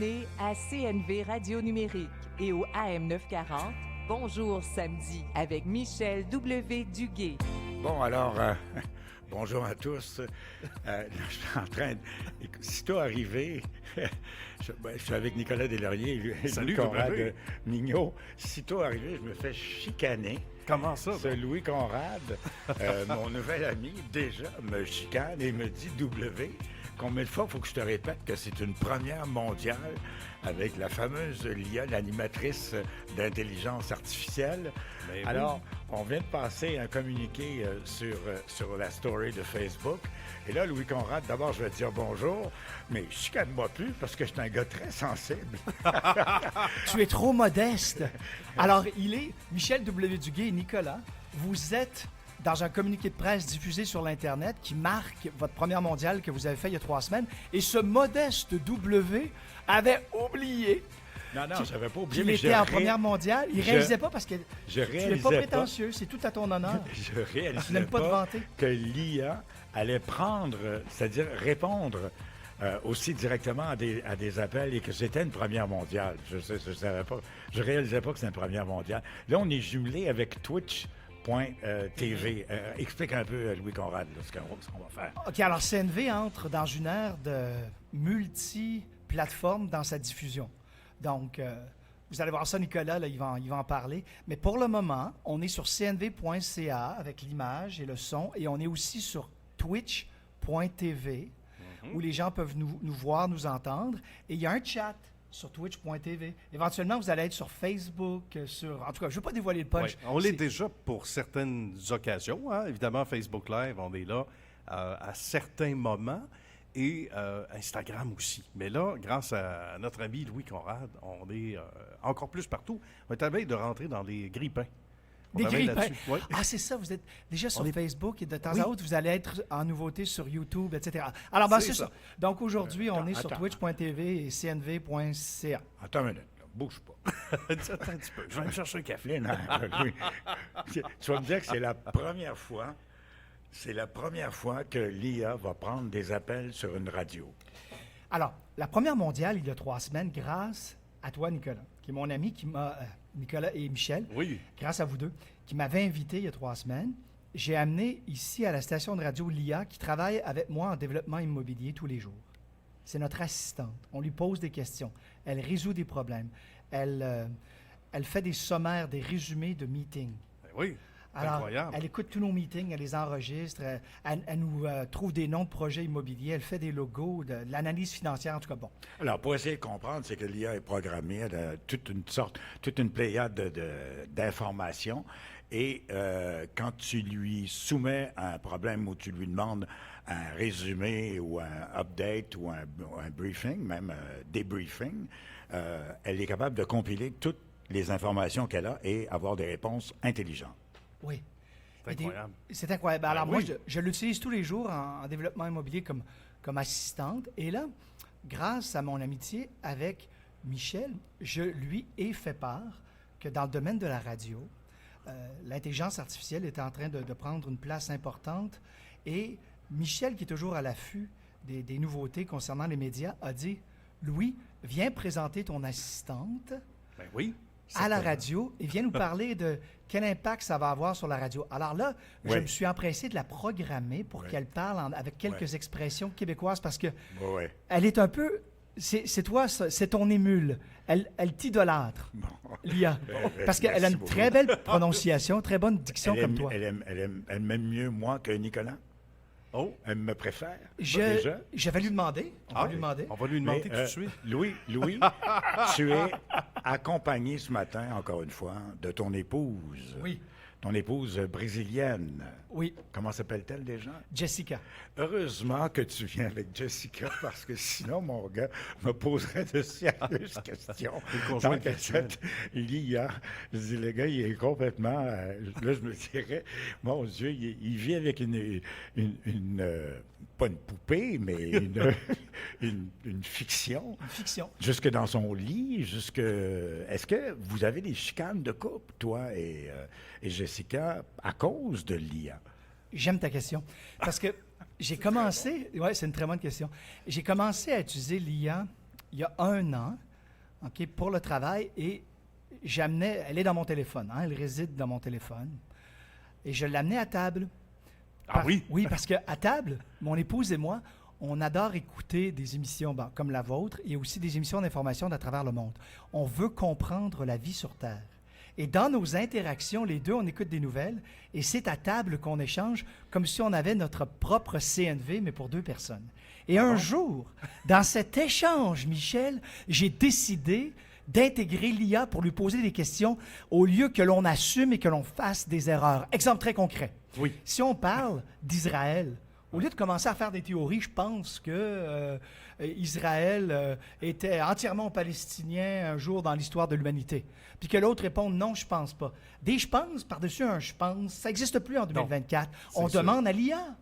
À CNV Radio Numérique et au AM 940, Bonjour Samedi avec Michel W. Duguay. Bon, alors, bonjour à tous. Là, je suis en train de... Sitôt arrivé, je suis avec Nicolas Deslauriers et Salut, Louis Conrad Mignot. Sitôt arrivé, je me fais chicaner. Comment ça? Ce Louis Conrad, mon nouvel ami, déjà me chicane et me dit W. Combien de fois il faut que je te répète que c'est une première mondiale avec la fameuse Lia, l'animatrice d'intelligence artificielle. Ben alors, on vient de passer un communiqué sur la story de Facebook. Et là, Louis Conrad, d'abord, je vais te dire bonjour, mais chicane-moi plus parce que je suis un gars très sensible. Tu es trop modeste. Alors, il est Michel W. Duguay et Nicolas. Vous êtes dans un communiqué de presse diffusé sur l'Internet qui marque votre première mondiale que vous avez fait il y a 3 semaines. Et ce modeste W avait oublié Non, j'avais pas oublié, qu'il mais était en première mondiale. Il ne réalisait pas parce que je tu n'es réalisais pas prétentieux. C'est tout à ton honneur. Je Tu réalisais n'aimes pas te vanter. que l'IA allait prendre, c'est-à-dire répondre aussi directement à des appels et que c'était une première mondiale. Je savais pas. Je réalisais pas que c'était une première mondiale. Là, on est jumelé avec Twitch.tv. Explique un peu, Louis Conrad, là, ce qu'on va faire. OK, alors CNV entre dans une ère de multi-plateformes dans sa diffusion. Donc, vous allez voir ça, Nicolas, là, il va en parler. Mais pour le moment, on est sur cnv.ca avec l'image et le son, et on est aussi sur twitch.tv où les gens peuvent nous voir, nous entendre. Et il y a un chat sur twitch.tv. Éventuellement, vous allez être sur Facebook, En tout cas, je ne veux pas dévoiler le punch. Ouais, on l'est déjà pour certaines occasions. Hein? Évidemment, Facebook Live, on est là à certains moments. Et Instagram aussi. Mais là, grâce à notre ami Louis Conrad, on est encore plus partout. On est à veille de rentrer dans les grippins. Des grippins. Oui. Ah, c'est ça, vous êtes déjà sur On est- Facebook et de temps Oui. à autre, vous allez être en nouveauté sur YouTube, etc. Alors, ben, C'est c'est ça. ça. Donc, aujourd'hui, on est sur attends. twitch.tv et cnv.ca. Attends une minute, là, bouge pas. Attends un petit peu. Je vais me chercher un café. Les nerfs, Louis. Tu vas me dire que c'est la première fois... C'est la première fois que l'IA va prendre des appels sur une radio. Alors, la première mondiale, il y a 3 semaines, grâce à toi, Nicolas, qui est mon ami, qui m'a... Nicolas et Michel, Oui. grâce à vous deux, qui m'avait invité il y a 3 semaines. J'ai amené ici à la station de radio l'IA qui travaille avec moi en développement immobilier tous les jours. C'est notre assistante. On lui pose des questions. Elle résout des problèmes. Elle fait des sommaires, des résumés de meetings. Ben oui. C'est Alors, incroyable. elle écoute tous nos meetings, elle les enregistre, elle nous trouve des noms de projets immobiliers, elle fait des logos, de l'analyse financière, en tout cas, bon. Alors, pour essayer de comprendre, c'est que l'IA est programmée, elle a toute une pléiade d'informations. Et quand tu lui soumets un problème ou tu lui demandes un résumé ou un update ou un briefing, même débriefing, elle est capable de compiler toutes les informations qu'elle a et avoir des réponses intelligentes. Oui. C'est Et incroyable. C'est incroyable. Alors, Ben moi, oui. je l'utilise tous les jours en développement immobilier comme assistante. Et là, grâce à mon amitié avec Michel, je lui ai fait part que dans le domaine de la radio, l'intelligence artificielle est en train de prendre une place importante. Et Michel, qui est toujours à l'affût des nouveautés concernant les médias, a dit « Louis, viens présenter ton assistante Ben oui. à la certainement. radio et viens nous parler de quel impact ça va avoir sur la radio. » Alors là, je Oui. me suis empressé de la programmer pour qu'elle parle avec quelques Ouais. expressions québécoises parce que Oui. elle est un peu... C'est toi, c'est ton émule. Elle t'idolâtre, l'IA. Parce qu'elle a Merci une beaucoup. très belle prononciation, très bonne diction comme toi. Elle m'aime mieux moi que Nicolas. Oh. Elle me préfère. Déjà. Je vais lui demander. On va lui demander. On va lui demander Mais, tout de suite. Louis, tu es accompagné ce matin, encore une fois, de ton épouse. Oui. Ton épouse brésilienne. Oui, Comment s'appelle-t-elle déjà? Jessica. Heureusement que tu viens avec Jessica, parce que sinon, mon gars me poserait de sérieuses questions. Une conjointe Tant que virtuelle. cette l'IA, je dis, le gars, il est complètement... là, je me dirais, mon Dieu, il vit avec pas une poupée, mais une fiction. Une fiction. Jusque dans son lit, Est-ce que vous avez des chicanes de couple, toi et Jessica, à cause de l'IA? J'aime ta question. Parce que j'ai commencé... Oui, c'est une très bonne question. J'ai commencé à utiliser l'IA il y a 1 an, OK, pour le travail, et elle est dans mon téléphone, hein, elle réside dans mon téléphone, et je l'amenais à table. Ah oui? Oui, parce qu'à table, mon épouse et moi, on adore écouter des émissions comme la vôtre et aussi des émissions d'information d'à travers le monde. On veut comprendre la vie sur Terre. Et dans nos interactions, les deux, on écoute des nouvelles et c'est à table qu'on échange comme si on avait notre propre CNV, mais pour 2 personnes. Et un jour, dans cet échange, Michel, j'ai décidé d'intégrer l'IA pour lui poser des questions au lieu que l'on assume et que l'on fasse des erreurs. Exemple très concret. Oui. Si on parle d'Israël, au lieu de commencer à faire des théories, je pense que Israël était entièrement palestinien un jour dans l'histoire de l'humanité. Puis que l'autre réponde non, je pense pas. Des je pense par-dessus un je pense, ça n'existe plus en 2024. On demande à l'IA.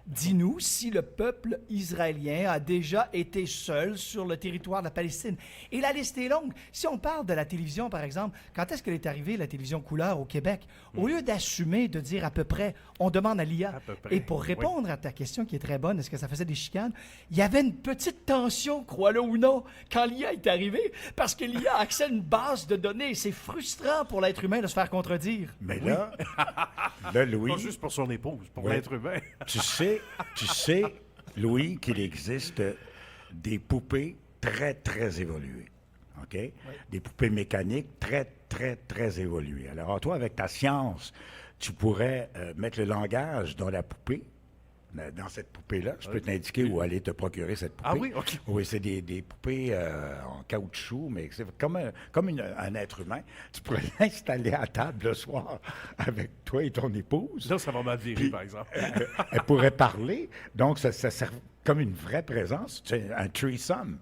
Dis-nous si le peuple israélien a déjà été seul sur le territoire de la Palestine. Et la liste est longue. Si on parle de la télévision, par exemple, quand est-ce qu'elle est arrivée, la télévision couleur au Québec? Au lieu d'assumer, de dire à peu près, on demande à l'IA. Et pour répondre à ta question qui est très bonne, est-ce que ça faisait des chicanes? Il y avait une petite tension, crois-le ou non, quand l'IA est arrivée, parce que l'IA a accès à une base de données. C'est frustrant pour l'être humain de se faire contredire. Mais là, Louis... Pas juste pour son épouse, pour Oui. l'être humain. Tu sais, Louis, qu'il existe des poupées très, très évoluées. OK? Oui. Des poupées mécaniques très, très, très évoluées. Alors, toi, avec ta science, tu pourrais mettre le langage dans la poupée, dans cette poupée-là. Je peux t'indiquer où aller te procurer cette poupée. Ah oui? OK. Oui, c'est des poupées en caoutchouc, mais c'est comme un être humain. Tu pourrais l'installer à table le soir avec toi et ton épouse. Là, ça va mal virer, par exemple. Elle pourrait parler, donc ça sert comme une vraie présence. C'est un threesome.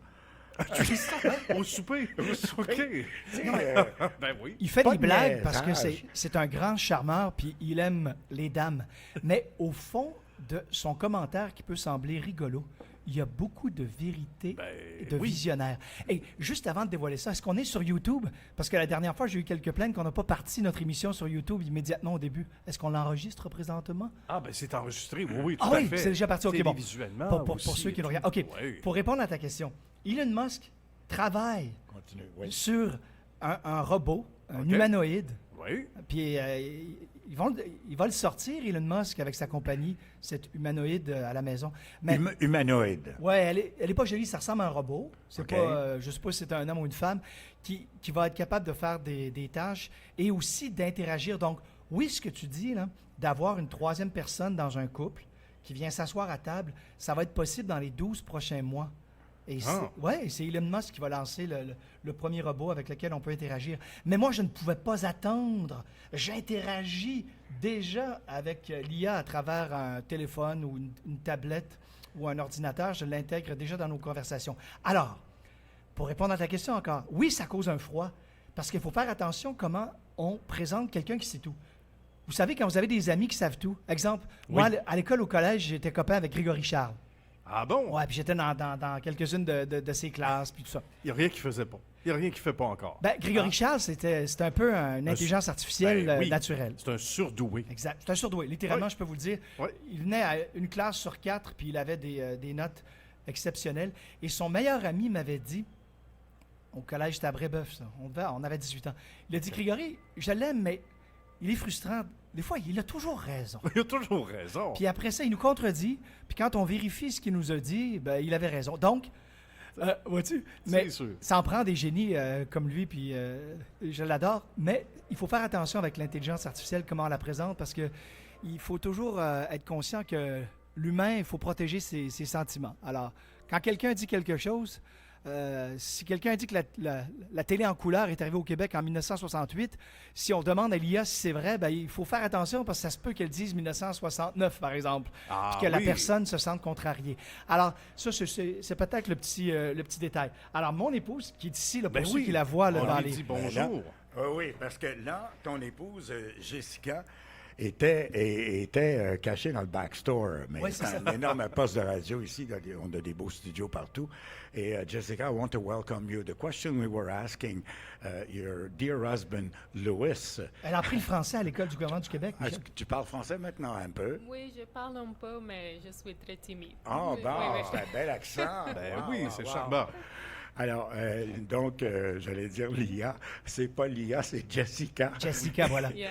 Au souper. OK. Ben oui. Il fait Pas des de blagues parce que niaisage. c'est un grand charmeur puis il aime les dames. Mais au fond de son commentaire qui peut sembler rigolo, il y a beaucoup de vérité et de visionnaire. Et juste avant de dévoiler ça, est-ce qu'on est sur YouTube? Parce que la dernière fois, j'ai eu quelques plaintes qu'on n'a pas parti notre émission sur YouTube immédiatement au début. Est-ce qu'on l'enregistre présentement? Ah, ben c'est enregistré. Oui, oui, tout Ah à oui, fait. c'est déjà parti. OK, bon. Visuellement Pour aussi, ceux qui et nous tout. regardent. OK, Oui. pour répondre à ta question, Elon Musk travaille Continue, oui. sur un robot, un OK. humanoïde. Oui. Puis il va le sortir, Elon Musk, avec sa compagnie, cet humanoïde à la maison. Mais Humanoïde. ouais, elle est pas jolie, ça ressemble à un robot. C'est OK. pas, je sais pas si c'est un homme ou une femme qui va être capable de faire des tâches et aussi d'interagir. Donc, oui, ce que tu dis, là, d'avoir une 3e personne dans un couple qui vient s'asseoir à table, ça va être possible dans les 12 prochains mois. Et c'est Elon Musk qui va lancer le premier robot avec lequel on peut interagir. Mais moi, je ne pouvais pas attendre. J'interagis déjà avec l'IA à travers un téléphone ou une tablette ou un ordinateur. Je l'intègre déjà dans nos conversations. Alors, pour répondre à ta question encore, oui, ça cause un froid. Parce qu'il faut faire attention comment on présente quelqu'un qui sait tout. Vous savez, quand vous avez des amis qui savent tout, exemple, moi, à l'école, au collège, j'étais copain avec Grégory Charles. Ah bon? Ouais, puis j'étais dans quelques-unes de ses classes, puis tout ça. Il n'y a rien qui faisait pas. Il n'y a rien qui fait pas encore. Ben, Grégory Charles, c'était un peu une intelligence artificielle Ben oui. naturelle. C'est un surdoué. Exact. C'est un surdoué. Littéralement, je peux vous le dire. Ouais. Il venait à une classe sur 4, puis il avait des notes exceptionnelles. Et son meilleur ami m'avait dit, au collège, c'était à Brébeuf, ça. On avait 18 ans. Il a dit, Grégory, je l'aime, mais il est frustrant. Des fois, il a toujours raison. Il a toujours raison. Puis après ça, il nous contredit. Puis quand on vérifie ce qu'il nous a dit, ben, il avait raison. Donc, vois-tu, mais sûr. ça en prend des génies comme lui, puis je l'adore. Mais il faut faire attention avec l'intelligence artificielle, comment on la présente, parce que il faut toujours être conscient que l'humain, il faut protéger ses sentiments. Alors, quand quelqu'un dit quelque chose, si quelqu'un dit que la télé en couleur est arrivée au Québec en 1968, si on demande à l'IA si c'est vrai, ben, il faut faire attention parce que ça se peut qu'elle dise 1969, par exemple, puis que la personne se sente contrariée. Alors, ça, c'est peut-être le petit détail. Alors, mon épouse, qui est ici, là, pour ceux qui la voient là, on dans lui dit bonjour. Oui, parce que là, ton épouse, Jessica, était cachée dans le backstore. Mais Oui, c'est c'est un énorme poste de radio ici. On a des beaux studios partout. Et Jessica, I want to welcome you. The question we were asking your dear husband, Louis. Elle a appris le français à l'École du gouvernement du Québec. Est-ce que tu parles français maintenant un peu? Oui, je parle un peu, mais je suis très timide. Oh, Oui, bon, oui, oui. c'est un bel accent. Ben Wow, oui, wow, c'est wow. charmant. Alors, donc, j'allais dire Lia. C'est pas Lia, c'est Jessica. Jessica, voilà. Yeah.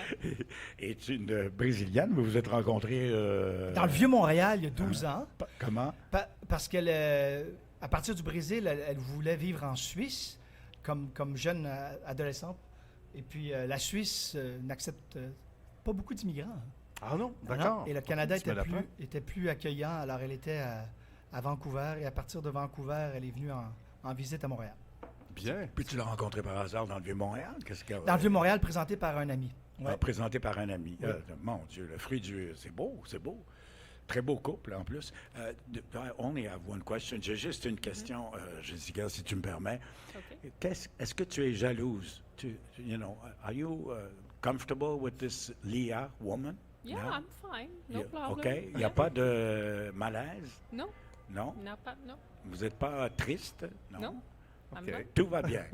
Est une Brésilienne. Vous vous êtes rencontrés... Dans le Vieux-Montréal, il y a 12 ans. Comment? Parce qu'elle, à partir du Brésil, elle voulait vivre en Suisse comme jeune adolescente. Et puis, la Suisse n'accepte pas beaucoup d'immigrants. Ah non, d'accord. Et le Canada Tu me l'apprends. était plus accueillant. Alors, elle était à Vancouver. Et à partir de Vancouver, elle est venue en visite à Montréal. Bien. Puis tu l'as rencontré par hasard dans le Vieux-Montréal? Dans le Vieux-Montréal, présenté par un ami. Ouais. Présenté par un ami. Oui. Mon Dieu, le fruit du... C'est beau, c'est beau. Très beau couple, en plus. I only have one question. J'ai juste une question, Jessica, si tu me permets. Okay. Est-ce que tu es jalouse? Are you comfortable with this Leah woman? Yeah, No? I'm fine. No problem. OK. Il n'y a pas de malaise? Non, Non? non. Vous n'êtes pas triste? Non. I'm OK. not. Tout va bien.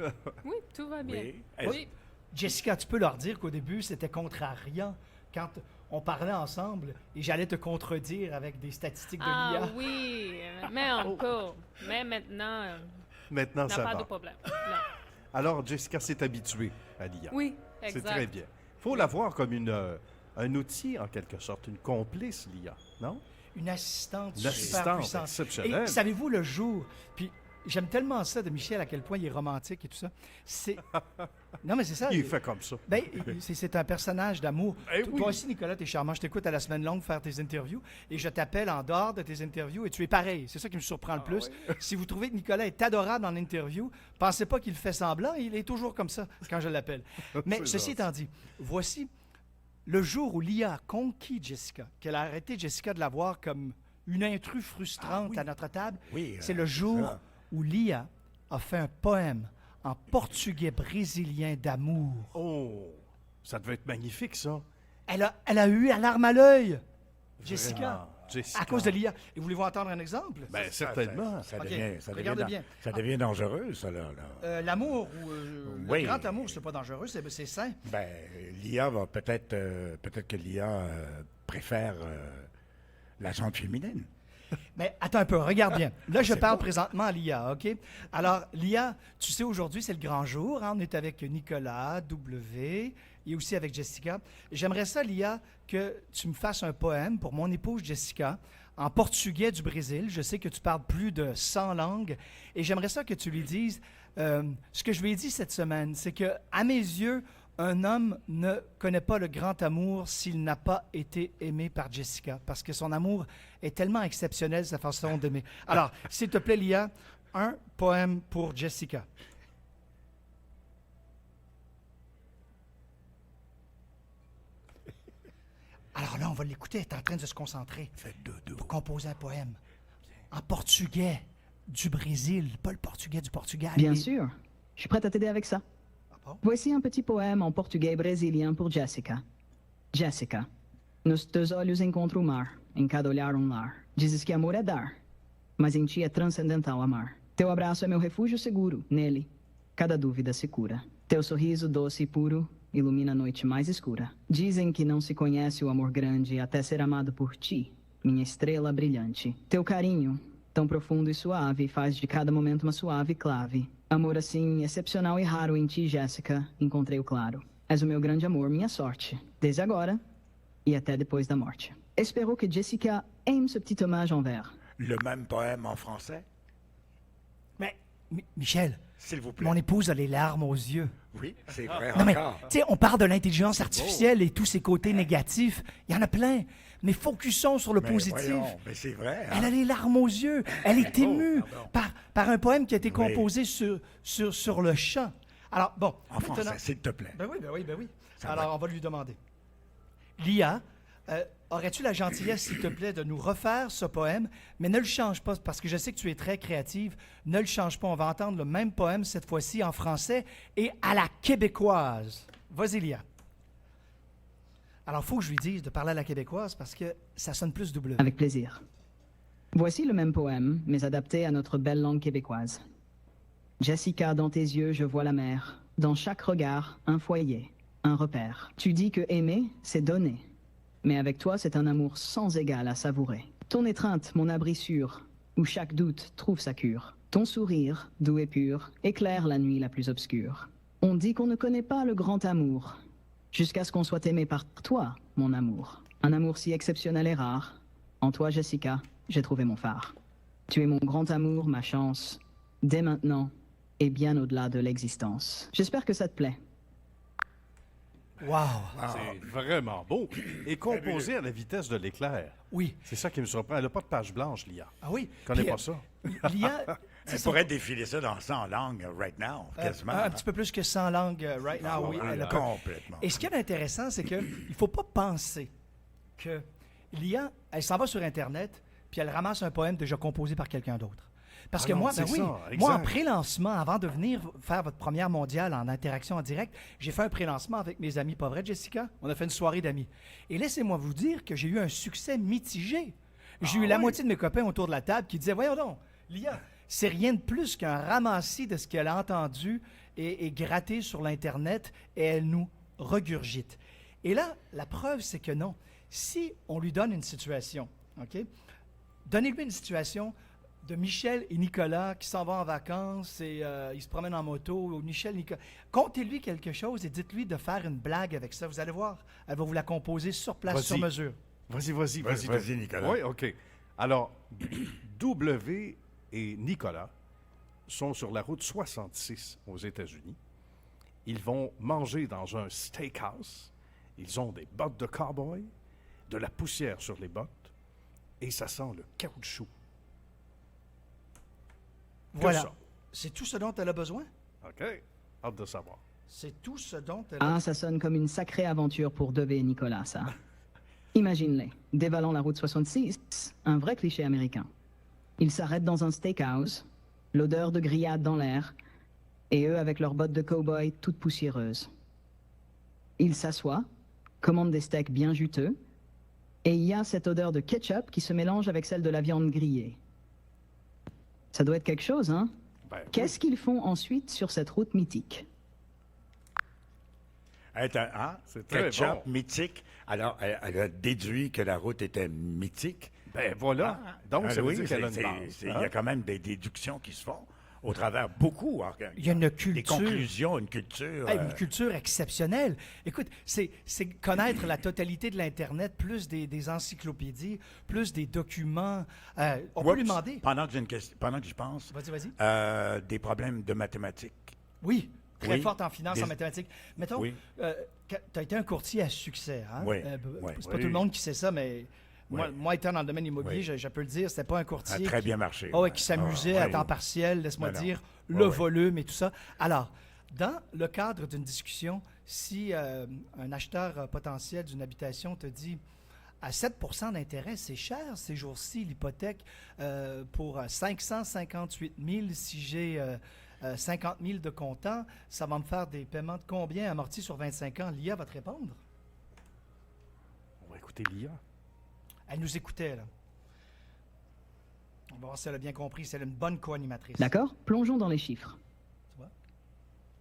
Oui, tout va bien. Oui. Oui. Jessica, tu peux leur dire qu'au début, c'était contrariant quand on parlait ensemble et j'allais te contredire avec des statistiques de Ah l'IA. oui, mais encore. Mais maintenant, Maintenant, n'a ça pas va. de problème. Non. Alors, Jessica s'est habituée à l'IA. Oui, C'est exact. très bien. Il faut la voir comme un outil, en quelque sorte, une complice, l'IA, non? Une assistante Une super assistante puissante. exceptionnelle. Et savez-vous le jour, puis j'aime tellement ça de Michel, à quel point il est romantique et tout ça. C'est... Non, mais c'est ça. Il fait comme ça. Ben, c'est un personnage d'amour. Eh Toi oui. aussi, Nicolas, t'es charmant. Je t'écoute à la semaine longue faire tes interviews et je t'appelle en dehors de tes interviews et tu es pareil. C'est ça qui me surprend le plus. Si vous trouvez que Nicolas est adorable en interview, pensez pas qu'il fait semblant. Il est toujours comme ça quand je l'appelle. Mais C'est ceci gentil. étant dit, voici le jour où l'IA a conquis Jessica, qu'elle a arrêté Jessica de la voir comme une intruse frustrante à notre table. Oui, C'est le c'est jour ça. où l'IA a fait un poème en portugais brésilien d'amour. Oh, ça devait être magnifique, ça. Elle a eu la larme à l'œil, Jessica, Vraiment, Jessica. à cause de l'IA. Et voulez-vous entendre un exemple? Ben, certainement. Ça OK, devient regardez bien. ça devient dangereux, ça, là. L'amour, ou Oui. le grand amour, c'est pas dangereux, c'est sain. Ben, l'IA va peut-être que l'IA préfère la gente féminine. Mais attends un peu, regarde bien. Là, je C'est parle bon. présentement à l'IA, OK? Alors, l'IA, tu sais, aujourd'hui, c'est le grand jour. Hein? On est avec Nicolas, W, et aussi avec Jessica. J'aimerais ça, l'IA, que tu me fasses un poème pour mon épouse Jessica en portugais du Brésil. Je sais que tu parles plus de 100 langues. Et j'aimerais ça que tu lui dises ce que je lui ai dit cette semaine, c'est que, à mes yeux, un homme ne connaît pas le grand amour s'il n'a pas été aimé par Jessica, parce que son amour est tellement exceptionnel, sa façon d'aimer. Alors, s'il te plaît, Lia, un poème pour Jessica. Alors là, on va l'écouter, elle est en train de se concentrer Faites dodo. pour composer un poème en portugais du Brésil, pas le portugais du Portugal. Bien mais- sûr. Je suis prête à t'aider avec ça. Ah bon? Voici um petit poème en português brésilien pour Jessica. Jessica, nos teus olhos encontro o mar, em cada olhar lar. Dizes que amor é dar, mas em ti é transcendental amar. Teu abraço é meu refúgio seguro, nele cada dúvida se cura. Teu sorriso doce e puro ilumina a noite mais escura. Dizem que não se conhece o amor grande até ser amado por ti, minha estrela brilhante. Teu carinho, tão profundo e suave, faz de cada momento uma suave clave. Amor assim, excepcional e raro em ti, Jéssica, encontrei o claro. És o meu grande amor, minha sorte, desde agora e até depois da morte. Espero que Jessica aime ce petit hommage en vers. Le même poème en français, Mais, Michel, s'il vous plaît. mon épouse a les larmes aux yeux. Oui, c'est vrai Non, mais, encore. tu sais, on parle de l'intelligence artificielle et tous ses côtés négatifs. Il y en a plein. Mais focusons sur le Mais positif. voyons, mais c'est vrai. hein. Elle a les larmes aux yeux. Elle est émue par un poème qui a été Oui. composé sur le chant. Alors, bon. En français, s'il te plaît. Ben oui, ben oui, ben oui. Ça Alors, va. on va lui demander. Lia, aurais-tu la gentillesse, s'il te plaît, de nous refaire ce poème, mais ne le change pas, parce que je sais que tu es très créative. Ne le change pas. On va entendre le même poème, cette fois-ci en français et à la québécoise. Vas-y, Lia. Alors, il faut que je lui dise de parler à la québécoise parce que ça sonne plus W. Avec plaisir. Voici le même poème, mais adapté à notre belle langue québécoise. Jessica, dans tes yeux, je vois la mer. Dans chaque regard, un foyer, un repère. Tu dis que aimer, c'est donner. Mais avec toi, c'est un amour sans égal à savourer. Ton étreinte, mon abri sûr, où chaque doute trouve sa cure. Ton sourire, doux et pur, éclaire la nuit la plus obscure. On dit qu'on ne connaît pas le grand amour, jusqu'à ce qu'on soit aimé par toi, mon amour. Un amour si exceptionnel et rare. En toi, Jessica, j'ai trouvé mon phare. Tu es mon grand amour, ma chance, dès maintenant et bien au-delà de l'existence. J'espère que ça te plaît. Wow! C'est vraiment beau. Et composé à la vitesse de l'éclair. Oui. C'est ça qui me surprend. Elle n'a pas de page blanche, l'IA. Ah oui. Je connais Puis, pas ça. L'IA, Elle pourrait défiler ça dans 100 langues right now, quasiment. un petit peu plus que 100 langues right now, oui. Elle a pas- Complètement. Et ce qui est intéressant, c'est qu'il ne faut pas penser que l'IA, elle s'en va sur Internet, puis elle ramasse un poème déjà composé par quelqu'un d'autre. Parce Ah que non, moi, c'est ben oui, ça, exact. moi, en pré-lancement, avant de venir faire votre première mondiale en interaction en direct, j'ai fait un pré-lancement avec mes amis, pas vrai, Jessica? On a fait une soirée d'amis. Et laissez-moi vous dire que j'ai eu un succès mitigé. J'ai eu la moitié de mes copains autour de la table qui disaient, voyons donc, l'IA, c'est rien de plus qu'un ramassis de ce qu'elle a entendu et gratté sur l'Internet et elle nous regurgite. Et là, la preuve, c'est que non. Si on lui donne une situation, OK? Donnez-lui une situation de Michel et Nicolas qui s'en vont en vacances et ils se promènent en moto. Ou Michel, Nicolas. Contez-lui quelque chose et dites-lui de faire une blague avec ça. Vous allez voir, elle va vous la composer sur place, Vas-y. sur mesure. Vas-y, Nicolas. Oui, OK. Alors, W et Nicolas sont sur la route 66 aux États-Unis. Ils vont manger dans un steakhouse. Ils ont des bottes de cow-boy, de la poussière sur les bottes, et ça sent le caoutchouc. Voilà. ça. C'est tout ce dont elle a besoin? OK? Hâte de savoir. C'est tout ce dont elle a Ah, ça sonne comme une sacrée aventure pour Dovey et Nicolas, ça. Imagine-les, dévalant la route 66, un vrai cliché américain. Ils s'arrêtent dans un steakhouse, l'odeur de grillade dans l'air, et eux avec leurs bottes de cow-boy toutes poussiéreuses. Ils s'assoient, commandent des steaks bien juteux, et il y a cette odeur de ketchup qui se mélange avec celle de la viande grillée. Ça doit être quelque chose, hein? Ben, Qu'est-ce qu'ils font ensuite sur cette route mythique? C'est très Ketchup, bon. mythique. Alors, elle a déduit que la route était mythique. Ben voilà. Donc, ça veut oui, dire qu'elle a une c'est- base. c'est- il hein? y a quand même des déductions qui se font au travers beaucoup. Alors, Il y a une Des culture. conclusions, une culture. Une culture exceptionnelle. Écoute, c'est connaître la totalité de l'Internet, plus des encyclopédies, plus des documents. On peut Oups, lui demander. Pendant que j'ai une question, pendant que j'y pense, Vas-y. des problèmes de mathématiques. Oui, très Oui. forte en finance, Des- en mathématiques. Mettons, Oui. tu as été un courtier à succès. Hein? Oui, oui. C'est pas Oui. tout le monde qui sait ça, mais moi, Oui. moi, étant dans le domaine immobilier, Oui. je peux le dire, c'était pas un Ça a courtier très qui, bien marché. oh, ouais, qui s'amusait Ah, à oui. temps partiel, laisse-moi Non, non. dire, Ouais, le ouais. volume et tout ça. Alors, dans le cadre d'une discussion, si un acheteur potentiel d'une habitation te dit à 7 d'intérêt, c'est cher ces jours-ci, l'hypothèque pour 558 000, si j'ai 50 000 de comptant, ça va me faire des paiements de combien amortis sur 25 ans? L'IA va te répondre. On va écouter l'IA. Elle nous écoutait, là. On va voir si elle a bien compris, c'est une bonne co-animatrice. D'accord? Plongeons dans les chiffres. Tu vois?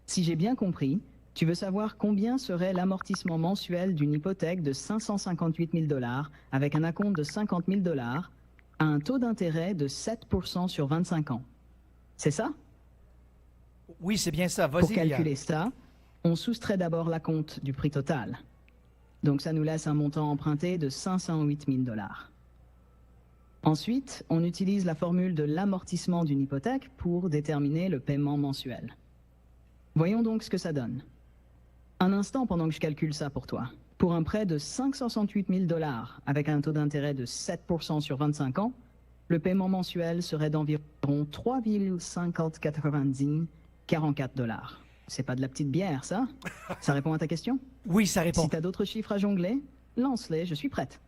Si j'ai bien compris, tu veux savoir combien serait l'amortissement mensuel d'une hypothèque de 558 000 $ avec un acompte de 50 000 $ à un taux d'intérêt de 7% sur 25 ans. C'est ça? Oui, c'est bien ça. Pour Vas-y, Lia. calculer ça, on soustrait d'abord l'acompte du prix total. Donc ça nous laisse un montant emprunté de 508 000 $. Ensuite, on utilise la formule de l'amortissement d'une hypothèque pour déterminer le paiement mensuel. Voyons donc ce que ça donne. Un instant pendant que je calcule ça pour toi. Pour un prêt de 568 000 $ avec un taux d'intérêt de 7% sur 25 ans, le paiement mensuel serait d'environ 3,5044 $. C'est pas de la petite bière, ça? Ça répond à ta question? Oui, ça répond. Si tu as d'autres chiffres à jongler, lance-les, je suis prête.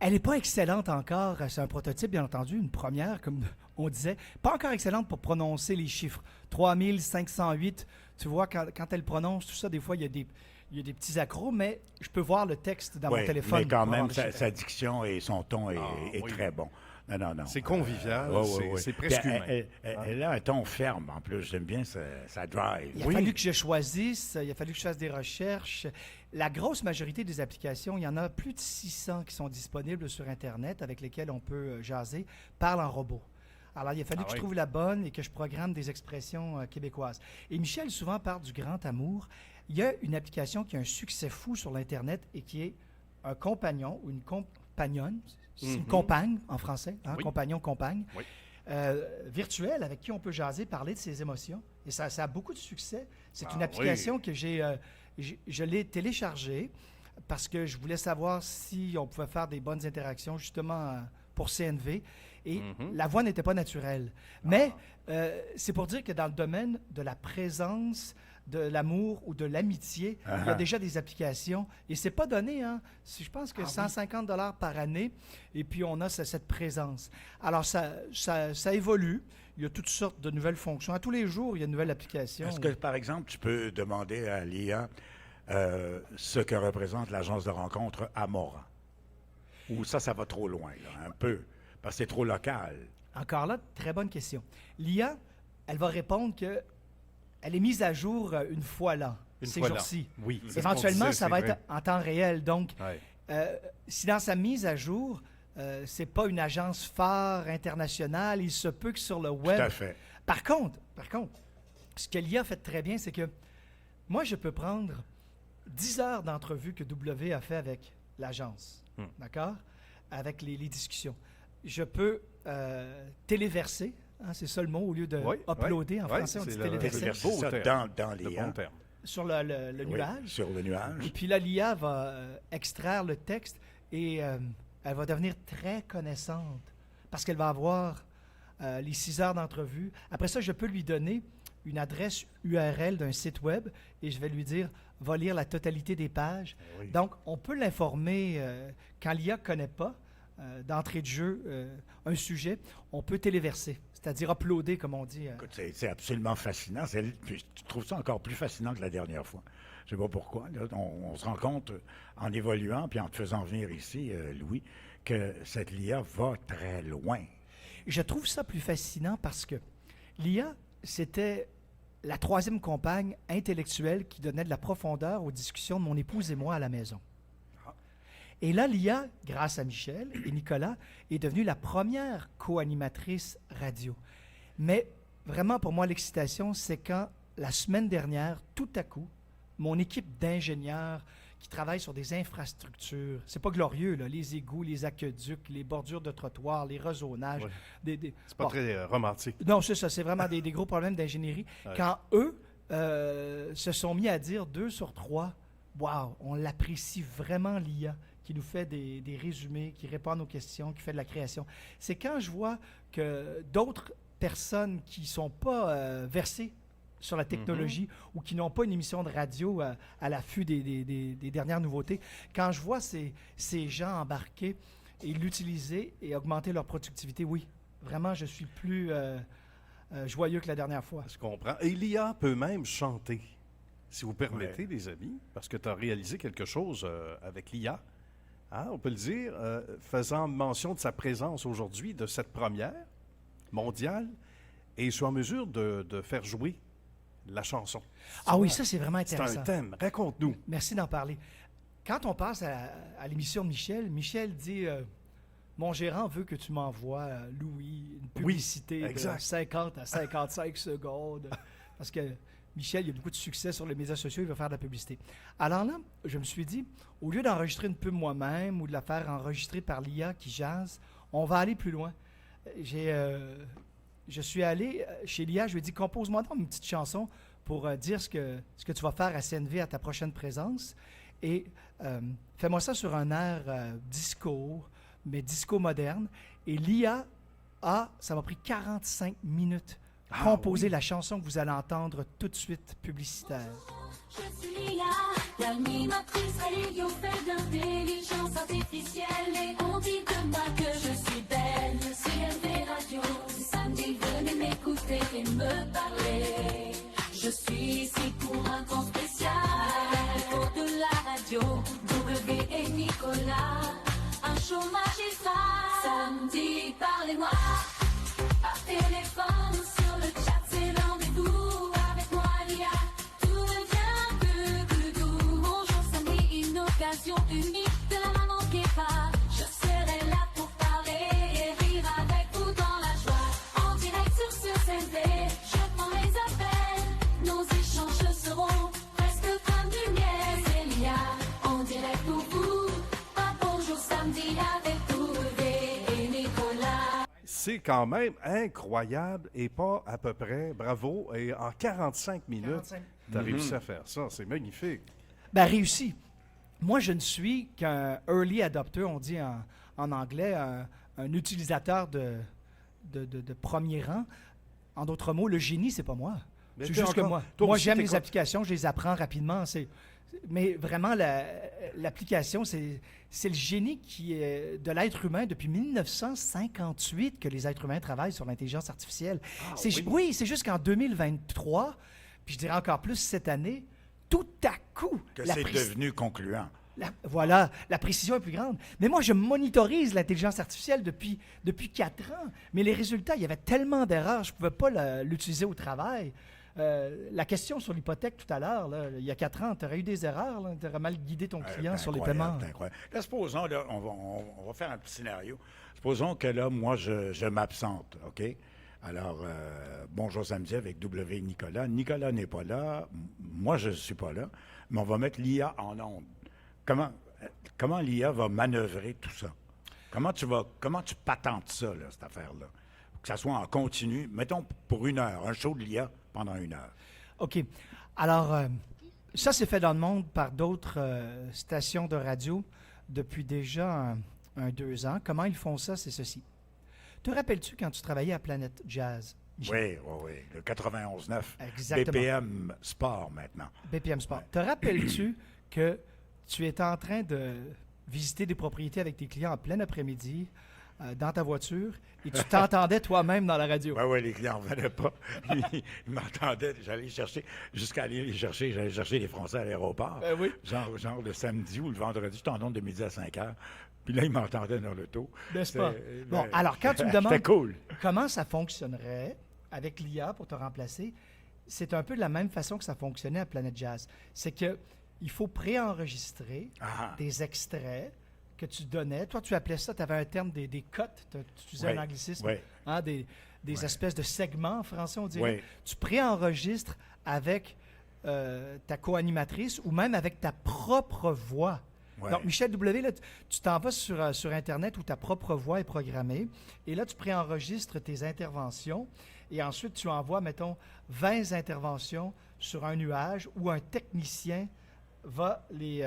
Elle n'est pas excellente encore. C'est un prototype, bien entendu, une première, comme on disait. Pas encore excellente pour prononcer les chiffres. 3508, tu vois, quand elle prononce tout ça, des fois, il y a des petits accros, mais je peux voir le texte dans Oui, mon téléphone. mais quand pour voir même, les sa chiffres. diction et son ton est oui. très bon. Non. C'est convivial, c'est Puis presque humain. Elle a un ton ferme, en plus. J'aime bien sa drive. Il a fallu que je choisisse, il a fallu que je fasse des recherches. La grosse majorité des applications, il y en a plus de 600 qui sont disponibles sur Internet avec lesquelles on peut jaser, parlent en robot. Alors, il a fallu que je trouve la bonne et que je programme des expressions québécoises. Et Michel souvent parle du grand amour. Il y a une application qui a un succès fou sur l'Internet et qui est un compagnon ou une compagnonne, c'est une compagne en français, hein, compagnon, compagne, virtuelle avec qui on peut jaser, parler de ses émotions. Et ça a beaucoup de succès. C'est une application que je l'ai téléchargée parce que je voulais savoir si on pouvait faire des bonnes interactions justement pour CNV. Et la voix n'était pas naturelle. Mais c'est pour dire que dans le domaine de la présence, de l'amour ou de l'amitié, il y a déjà des applications. Et c'est pas donné, hein? Je pense que 150 $ par année. Et puis, on a cette présence. Alors, ça évolue. Il y a toutes sortes de nouvelles fonctions. À tous les jours, il y a une nouvelle application. Est-ce que, par exemple, tu peux demander à l'IA ce que représente l'agence de rencontre Amora? Ou ça va trop loin, là, un peu, parce que c'est trop local. Encore là, très bonne question. L'IA, elle va répondre que elle est mise à jour une fois là, ces jours-ci. Oui. Éventuellement, ça va être en temps réel. Donc, si dans sa mise à jour, c'est pas une agence phare internationale, il se peut que sur le web... Tout à fait. Par contre, ce que l'IA fait très bien, c'est que moi, je peux prendre 10 heures d'entrevue que W a fait avec l'agence, d'accord? Avec les discussions. Je peux téléverser, hein, c'est ça le mot, au lieu de uploader en français, on dit téléverser. Téléverser ça dans l'IA. Sur le nuage. Sur le nuage. Et puis là, l'IA va extraire le texte et elle va devenir très connaissante parce qu'elle va avoir les 6 heures d'entrevue. Après ça, je peux lui donner une adresse URL d'un site web et je vais lui dire « va lire la totalité des pages ». Donc, on peut l'informer quand l'IA ne connaît pas d'entrée de jeu un sujet, on peut téléverser, c'est-à-dire uploader, comme on dit. Écoute, c'est absolument fascinant. Tu trouves ça encore plus fascinant que la dernière fois. Je ne sais pas pourquoi. Là, on se rend compte, en évoluant puis en te faisant venir ici, Louis, que cette LIA va très loin. Je trouve ça plus fascinant parce que l'IA, c'était la troisième compagne intellectuelle qui donnait de la profondeur aux discussions de mon épouse et moi à la maison. Et là, l'IA, grâce à Michel et Nicolas, est devenue la première co-animatrice radio. Mais vraiment, pour moi, l'excitation, c'est quand, la semaine dernière, tout à coup, mon équipe d'ingénieurs qui travaillent sur des infrastructures, c'est pas glorieux, là, les égouts, les aqueducs, les bordures de trottoirs, les rezonnages. C'est pas très romantique. Non, c'est ça, c'est vraiment des gros problèmes d'ingénierie. Quand eux se sont mis à dire 2 sur 3, wow, on l'apprécie vraiment, l'IA, qui nous fait des résumés, qui répond à nos questions, qui fait de la création. C'est quand je vois que d'autres personnes qui ne sont pas versées sur la technologie ou qui n'ont pas une émission de radio à l'affût des dernières nouveautés, quand je vois ces gens embarquer et l'utiliser et augmenter leur productivité, oui, vraiment, je suis plus joyeux que la dernière fois. Je comprends. Et l'IA peut même chanter, si vous permettez, les amis, parce que tu as réalisé quelque chose avec l'IA. Hein, on peut le dire, faisant mention de sa présence aujourd'hui, de cette première mondiale, et je suis en mesure de faire jouer la chanson. Ah oui, ça c'est vraiment intéressant. C'est un thème, raconte-nous. Merci d'en parler. Quand on passe à l'émission de Michel dit mon gérant veut que tu m'envoies, Louis, une publicité de 50 à 55 secondes, parce que Michel, il a beaucoup de succès sur les médias sociaux, il va faire de la publicité. Alors là, je me suis dit, au lieu d'enregistrer une pub moi-même ou de la faire enregistrer par l'IA qui jase, on va aller plus loin. Je suis allé chez l'IA, je lui ai dit, compose-moi donc une petite chanson pour dire ce que tu vas faire à CNV à ta prochaine présence. Et fais-moi ça sur un air disco, mais disco moderne. Et l'IA ça m'a pris 45 minutes. Composer la chanson que vous allez entendre tout de suite, publicitaire. Je suis l'IA, l'animatrice radio faite d'intelligence artificielle. Et on dit de moi que je suis belle. CNV Radio, samedi, venez m'écouter et me parler. Je suis ici pour un temps spécial. Autour de la radio, W et Nicolas. Un show magistral. Samedi, parlez-moi. Par téléphone, sur le chat, c'est rendez-vous. Avec moi, l'IA, tout devient plus doux. Bonjour, samedi, une occasion unique, ne la manquez pas. Je serai là pour parler et rire avec vous dans la joie. En C'est quand même incroyable et pas à peu près. Bravo. Et en 45 minutes, 45. tu as réussi à faire ça. C'est magnifique. Ben, réussi. Moi, je ne suis qu'un early adopter, on dit en anglais, un utilisateur de premier rang. En d'autres mots, le génie, c'est pas moi. Mais C'est t'es juste que encore- moi. toi Moi, aussi, j'aime t'es les quoi? applications, je les apprends rapidement. Mais vraiment, l'application, c'est le génie qui est de l'être humain depuis 1958 que les êtres humains travaillent sur l'intelligence artificielle. Oui, c'est juste qu'en 2023, puis je dirais encore plus cette année, tout à coup, Que c'est devenu concluant. voilà, la précision est plus grande. Mais moi, je monitorise l'intelligence artificielle depuis 4 ans. Mais les résultats, il y avait tellement d'erreurs, je ne pouvais pas l'utiliser au travail. La question sur l'hypothèque tout à l'heure, là, il y a 4 ans, tu aurais eu des erreurs, tu aurais mal guidé ton client sur les paiements. C'est incroyable. Là, supposons, là, on va faire un petit scénario. Supposons que là, moi, je m'absente, OK? Alors, bonjour samedi avec W. Nicolas. Nicolas n'est pas là. Moi, je ne suis pas là. Mais on va mettre l'IA en onde. Comment l'IA va manœuvrer tout ça? Comment tu patentes ça, là, cette affaire-là? Que ça soit en continu, mettons pour 1 heure, un show de l'IA pendant 1 heure. OK. Alors, ça, c'est fait dans le monde par d'autres stations de radio depuis déjà 2 ans. Comment ils font ça? C'est ceci. Te rappelles-tu quand tu travaillais à Planète Jazz? Michel? Oui. Le 91.9. Exactement. BPM Sport, maintenant. BPM Sport. Te rappelles-tu que tu étais en train de visiter des propriétés avec tes clients en plein après-midi dans ta voiture et tu t'entendais toi-même dans la radio? Oui, les clients ne venaient pas. Ils m'entendaient. J'allais les chercher les Français à l'aéroport. Oui. Genre le samedi ou le vendredi, j'étais en onde de midi à 5 heures. Puis là, ils m'entendaient dans l'auto. N'est-ce pas? C'était- Bon, ben, alors quand tu me c'était demandes cool. comment ça fonctionnerait avec l'IA pour te remplacer, c'est un peu de la même façon que ça fonctionnait à Planète Jazz. C'est que il faut préenregistrer Ah. des extraits que tu donnais. Toi, tu appelais ça, tu avais un terme des cuts, tu utilisais Oui, un anglicisme, oui. hein, des Ouais. espèces de segments en français, on dirait. Oui. Tu préenregistres avec ta co-animatrice ou même avec ta propre voix. Ouais. Donc, Michel W, là, tu t'en vas sur Internet où ta propre voix est programmée et là, tu préenregistres tes interventions et ensuite, tu envoies, mettons, 20 interventions sur un nuage où un technicien va les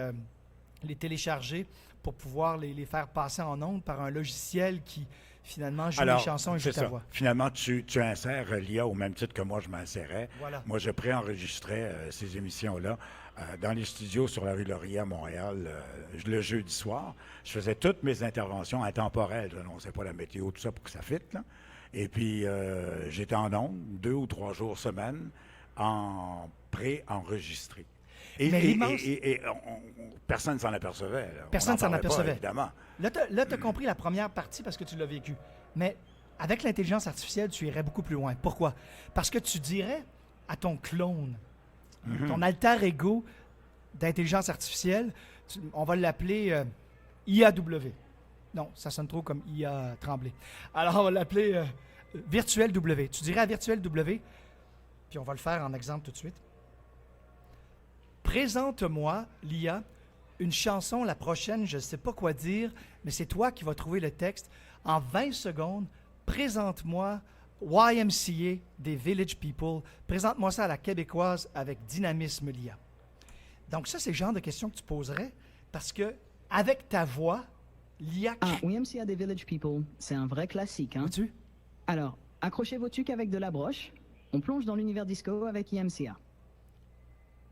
télécharger pour pouvoir les faire passer en ondes par un logiciel qui, finalement, joue les chansons et joue c'est ta ça. voix. Finalement, tu insères l'IA au même titre que moi, je m'insérais. Voilà. Moi, je préenregistrais ces émissions-là dans les studios sur la rue Laurier à Montréal le jeudi soir. Je faisais toutes mes interventions intemporelles. Je n'annonçais pas la météo, tout ça pour que ça fitte, là. Et puis, j'étais en ondes 2 ou 3 jours semaine en préenregistré. Mais l'immense- Personne ne s'en apercevait. Là. Personne On ne s'en parlait pas, apercevait. évidemment. Là, tu as compris la première partie parce que tu l'as vécu. Mais avec l'intelligence artificielle, tu irais beaucoup plus loin. Pourquoi? Parce que tu dirais à ton clone, ton alter ego d'intelligence artificielle, on va l'appeler IAW. Non, ça sonne trop comme IA Tremblay. Alors, on va l'appeler Virtuel W. Tu dirais à Virtuel W, puis on va le faire en exemple tout de suite. Présente-moi, l'IA, une chanson, la prochaine, je ne sais pas quoi dire, mais c'est toi qui vas trouver le texte. En 20 secondes, présente-moi YMCA des Village People. Présente-moi ça à la québécoise avec dynamisme l'IA. Donc ça, c'est le genre de questions que tu poserais parce que avec ta voix, l'IA... Ah, YMCA des Village People, c'est un vrai classique, hein? Vois-tu? Alors, accrochez vos tuques avec de la broche. On plonge dans l'univers disco avec YMCA.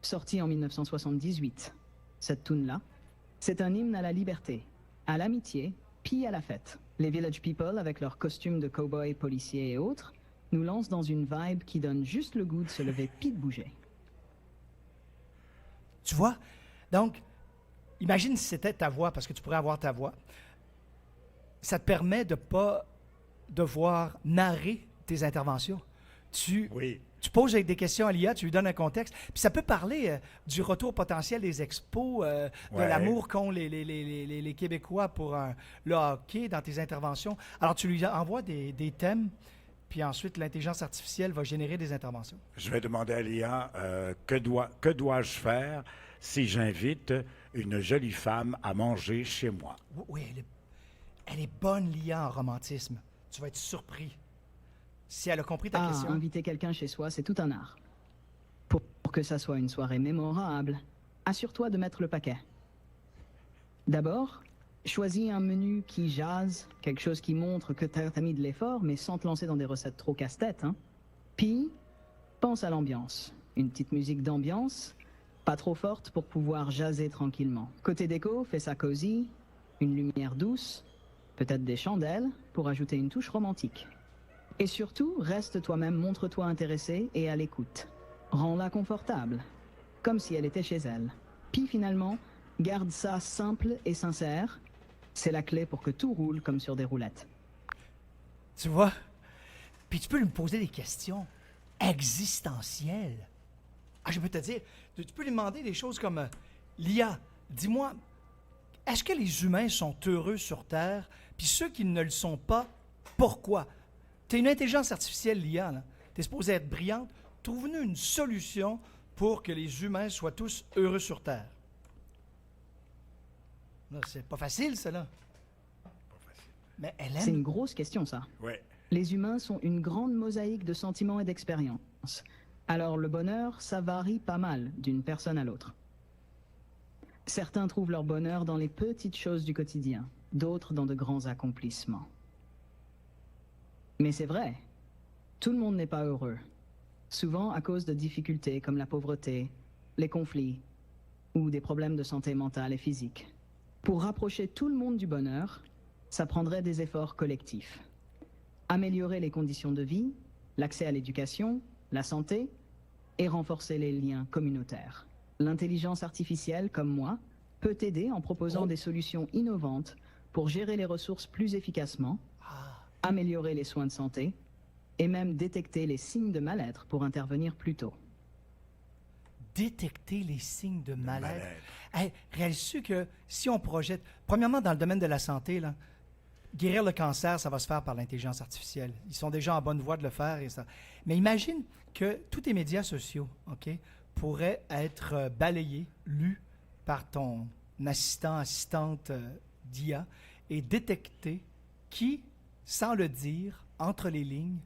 Sorti en 1978, cette tune-là, c'est un hymne à la liberté, à l'amitié, puis à la fête. Les Village People, avec leurs costumes de cow-boys, policiers et autres, nous lancent dans une vibe qui donne juste le goût de se lever puis de bouger. Tu vois? Donc, imagine si c'était ta voix, parce que tu pourrais avoir ta voix. Ça te permet de ne pas devoir narrer tes interventions. Oui. Tu poses des questions à l'IA, tu lui donnes un contexte. Puis ça peut parler du retour potentiel des expos, de Ouais. l'amour qu'ont les Québécois pour le hockey dans tes interventions. Alors, tu lui envoies des thèmes, puis ensuite, l'intelligence artificielle va générer des interventions. Je vais demander à l'IA que dois-je faire si j'invite une jolie femme à manger chez moi? Oui, elle est bonne, l'IA, en romantisme. tu vas être surpris. Si elle a compris ta Ah, question. inviter quelqu'un chez soi, c'est tout un art. Pour que ça soit une soirée mémorable, assure-toi de mettre le paquet. D'abord, choisis un menu qui jase, quelque chose qui montre que t'as mis de l'effort, mais sans te lancer dans des recettes trop casse-tête, hein. Puis, pense à l'ambiance. Une petite musique d'ambiance, pas trop forte pour pouvoir jaser tranquillement. Côté déco, fais ça cosy, une lumière douce, peut-être des chandelles pour ajouter une touche romantique. Et surtout, reste toi-même, montre-toi intéressé et à l'écoute. Rends-la confortable, comme si elle était chez elle. Puis finalement, garde ça simple et sincère. C'est la clé pour que tout roule comme sur des roulettes. Tu vois? Puis tu peux lui poser des questions existentielles. Ah, je peux te dire, tu peux lui demander des choses comme Lia, dis-moi, est-ce que les humains sont heureux sur Terre? Puis ceux qui ne le sont pas, pourquoi? Tu es une intelligence artificielle, Lia. Tu es supposée être brillante. Trouve-nous une solution pour que les humains soient tous heureux sur Terre. Là, c'est pas facile, ça, là. Mais elle C'est aime. une grosse question, ça. Ouais. Les humains sont une grande mosaïque de sentiments et d'expériences. Alors le bonheur, ça varie pas mal d'une personne à l'autre. Certains trouvent leur bonheur dans les petites choses du quotidien, d'autres dans de grands accomplissements. Mais c'est vrai, tout le monde n'est pas heureux. Souvent à cause de difficultés comme la pauvreté, les conflits ou des problèmes de santé mentale et physique. Pour rapprocher tout le monde du bonheur, ça prendrait des efforts collectifs. Améliorer les conditions de vie, l'accès à l'éducation, la santé et renforcer les liens communautaires. L'intelligence artificielle, comme moi, peut t'aider en proposant des solutions innovantes pour gérer les ressources plus efficacement, améliorer les soins de santé et même détecter les signes de mal-être pour intervenir plus tôt. Détecter les signes de mal-être. Hey, réalises-tu que si on projette, premièrement dans le domaine de la santé, là, guérir le cancer, ça va se faire par l'intelligence artificielle. Ils sont déjà en bonne voie de le faire. Et ça. Mais imagine que tous tes médias sociaux, OK, pourraient être balayés, lus par ton assistante d'IA et détecter qui, sans le dire, entre les lignes,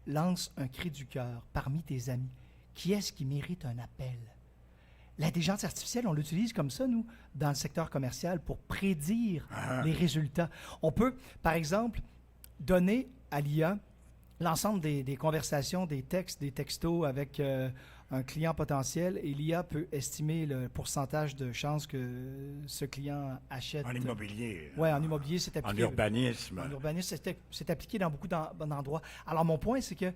lance un cri du cœur parmi tes amis. Qui est-ce qui mérite un appel? L'intelligence artificielle, on l'utilise comme ça, nous, dans le secteur commercial, pour prédire les résultats. On peut, par exemple, donner à l'IA l'ensemble des conversations, des textes, des textos avec un client potentiel, et l'IA peut estimer le pourcentage de chances que ce client achète. En immobilier. Oui, en immobilier, c'est appliqué. En urbanisme. En urbanisme, c'est appliqué dans beaucoup d'endroits. Alors, mon point, c'est que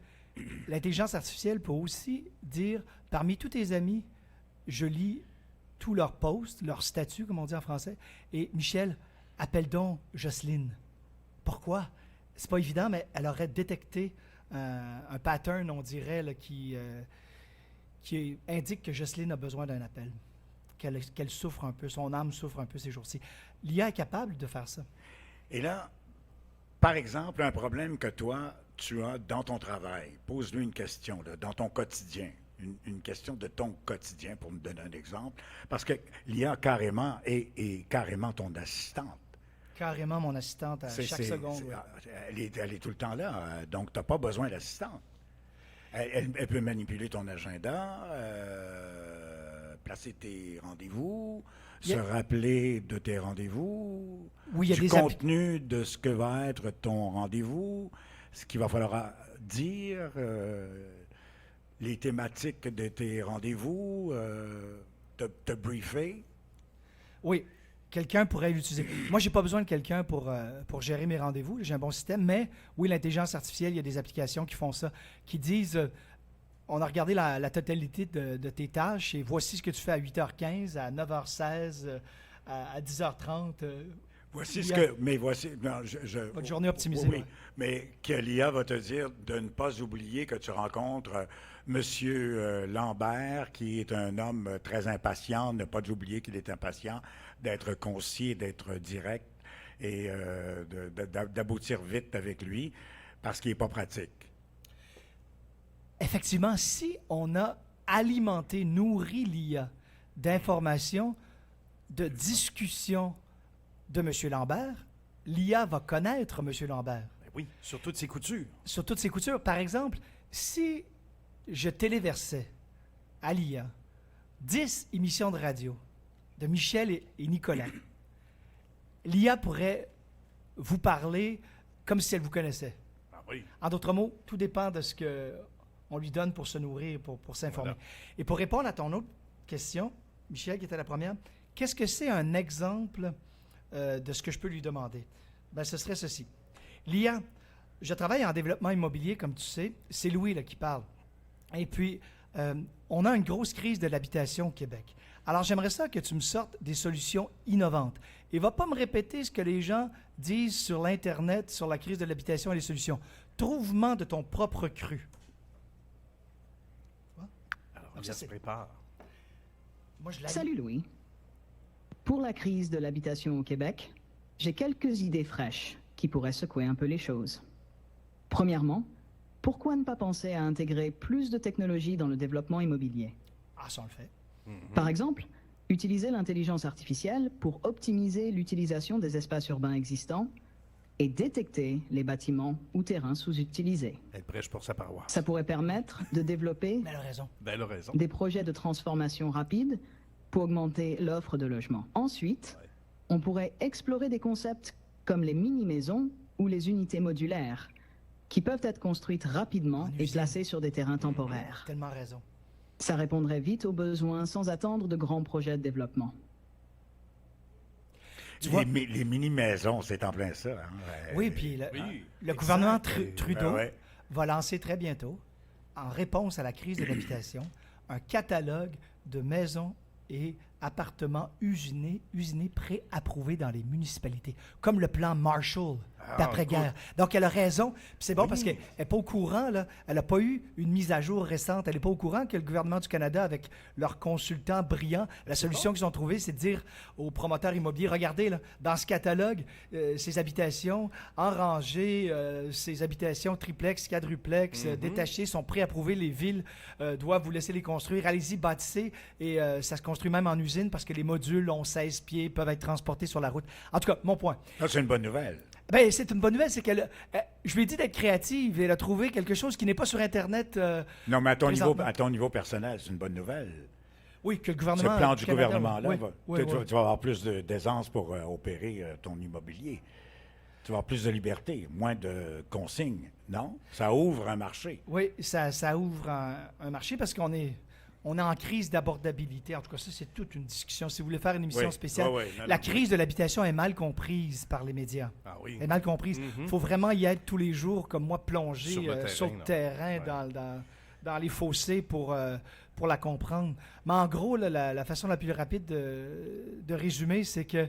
l'intelligence artificielle peut aussi dire, parmi tous tes amis, je lis tous leurs posts, leurs statuts, comme on dit en français, et Michel, appelle donc Jocelyne. Pourquoi? C'est pas évident, mais elle aurait détecté un pattern, on dirait, là, qui indique que Jocelyne a besoin d'un appel, qu'elle souffre un peu, son âme souffre un peu ces jours-ci. L'IA est capable de faire ça. Et là, par exemple, un problème que toi, tu as dans ton travail, pose-lui une question, là, dans ton quotidien. Une question de ton quotidien, pour me donner un exemple, parce que l'IA carrément est carrément ton assistante. Carrément mon assistante à chaque seconde. Elle est tout le temps là, donc tu n'as pas besoin d'assistante. Elle peut manipuler ton agenda, placer tes rendez-vous, se rappeler de tes rendez-vous, oui, il y a du des contenu de ce que va être ton rendez-vous, ce qu'il va falloir dire, les thématiques de tes rendez-vous, te briefer. Oui, quelqu'un pourrait l'utiliser. Moi, je n'ai pas besoin de quelqu'un pour gérer mes rendez-vous. J'ai un bon système, mais oui, l'intelligence artificielle, il y a des applications qui font ça, qui disent, on a regardé la totalité de tes tâches et voici ce que tu fais à 8h15, à 9h16, à 10h30. Voici ce que... Mais voici... Non, Votre journée optimisée. Oui, mais que l'IA va te dire de ne pas oublier que tu rencontres Monsieur Lambert, qui est un homme très impatient, ne pas oublier qu'il est impatient, d'être concis, d'être direct et d'aboutir vite avec lui, parce qu'il n'est pas pratique. Effectivement, si on a alimenté, nourri l'IA d'informations, de discussions de M. Lambert, l'IA va connaître M. Lambert. Oui, sur toutes ses coutures. Sur toutes ses coutures. Par exemple, si je téléversais à l'IA 10 émissions de radio de Michel et Nicolas, l'IA pourrait vous parler comme si elle vous connaissait. Ah oui. En d'autres mots, tout dépend de ce qu'on lui donne pour se nourrir, pour s'informer. Voilà. Et pour répondre à ton autre question, Michel, qui était la première, qu'est-ce que c'est un exemple de ce que je peux lui demander? Ben, ce serait ceci. L'IA, je travaille en développement immobilier, comme tu sais. C'est Louis là, qui parle. Et puis, on a une grosse crise de l'habitation au Québec. Alors, j'aimerais ça que tu me sortes des solutions innovantes. Et va pas me répéter ce que les gens disent sur l'Internet, sur la crise de l'habitation et les solutions. Trouve-moi de ton propre cru. Alors, Donc, ça ça, se c'est- prépare. Moi, je la Salut Louis. Pour la crise de l'habitation au Québec, j'ai quelques idées fraîches qui pourraient secouer un peu les choses. Premièrement, pourquoi ne pas penser à intégrer plus de technologies dans le développement immobilier? Ah, ça, on le fait. Par exemple, utiliser l'intelligence artificielle pour optimiser l'utilisation des espaces urbains existants et détecter les bâtiments ou terrains sous-utilisés. Elle prêche pour sa paroisse. Ça pourrait permettre de développer Mais elle a raison. Ben, elle a raison. des projets de transformation rapide pour augmenter l'offre de logements. Ensuite, on pourrait explorer des concepts comme les mini-maisons ou les unités modulaires qui peuvent être construites rapidement En et usine. placées sur des terrains temporaires. Tellement raison. Ça répondrait vite aux besoins sans attendre de grands projets de développement. Tu vois- Les mini-maisons, c'est en plein ça. Hein? Oui, puis Oui, le gouvernement exact. Trudeau Ben ouais. va lancer très bientôt, en réponse à la crise de l'habitation, un catalogue de maisons et appartements usinés pré-approuvés dans les municipalités, comme le plan Marshall d'après-guerre. Donc, elle a raison. Puis c'est bon parce qu'elle n'est pas au courant, là. Elle n'a pas eu une mise à jour récente. Elle n'est pas au courant que le gouvernement du Canada, avec leurs consultants brillants, la solution qu'ils ont trouvée, c'est de dire aux promoteurs immobiliers, regardez, là, dans ce catalogue, ces habitations en rangée, ces habitations triplex, quadruplex, détachées, sont pré-approuvées. Les villes doivent vous laisser les construire. Allez-y, bâtissez. Et ça se construit même en usine parce que les modules ont 16 pieds, peuvent être transportés sur la route. En tout cas, mon point. Ça, c'est une bonne nouvelle. Ben, c'est une bonne nouvelle, c'est qu'elle, je lui ai dit d'être créative et elle a trouvé quelque chose qui n'est pas sur Internet. Non, mais Présentement. à ton niveau personnel, c'est une bonne nouvelle. Oui, que le Ce gouvernement. plan du Canada, gouvernement-là, oui, va- oui, tu, oui. vas- tu vas avoir plus d'aisance pour opérer ton immobilier. Tu vas avoir plus de liberté, moins de consignes, non? Ça ouvre un marché. Oui, ça ouvre un marché parce qu'on est en crise d'abordabilité. En tout cas, ça, c'est toute une discussion. Si vous voulez faire une émission Oui, spéciale, oui, oui, non, la non. crise de l'habitation est mal comprise par les médias. Ah oui. Elle est mal comprise. Il faut vraiment y être tous les jours, comme moi, plonger Sur le sur le terrain, là. dans les fossés pour la comprendre. Mais en gros, là, la façon la plus rapide de résumer, c'est que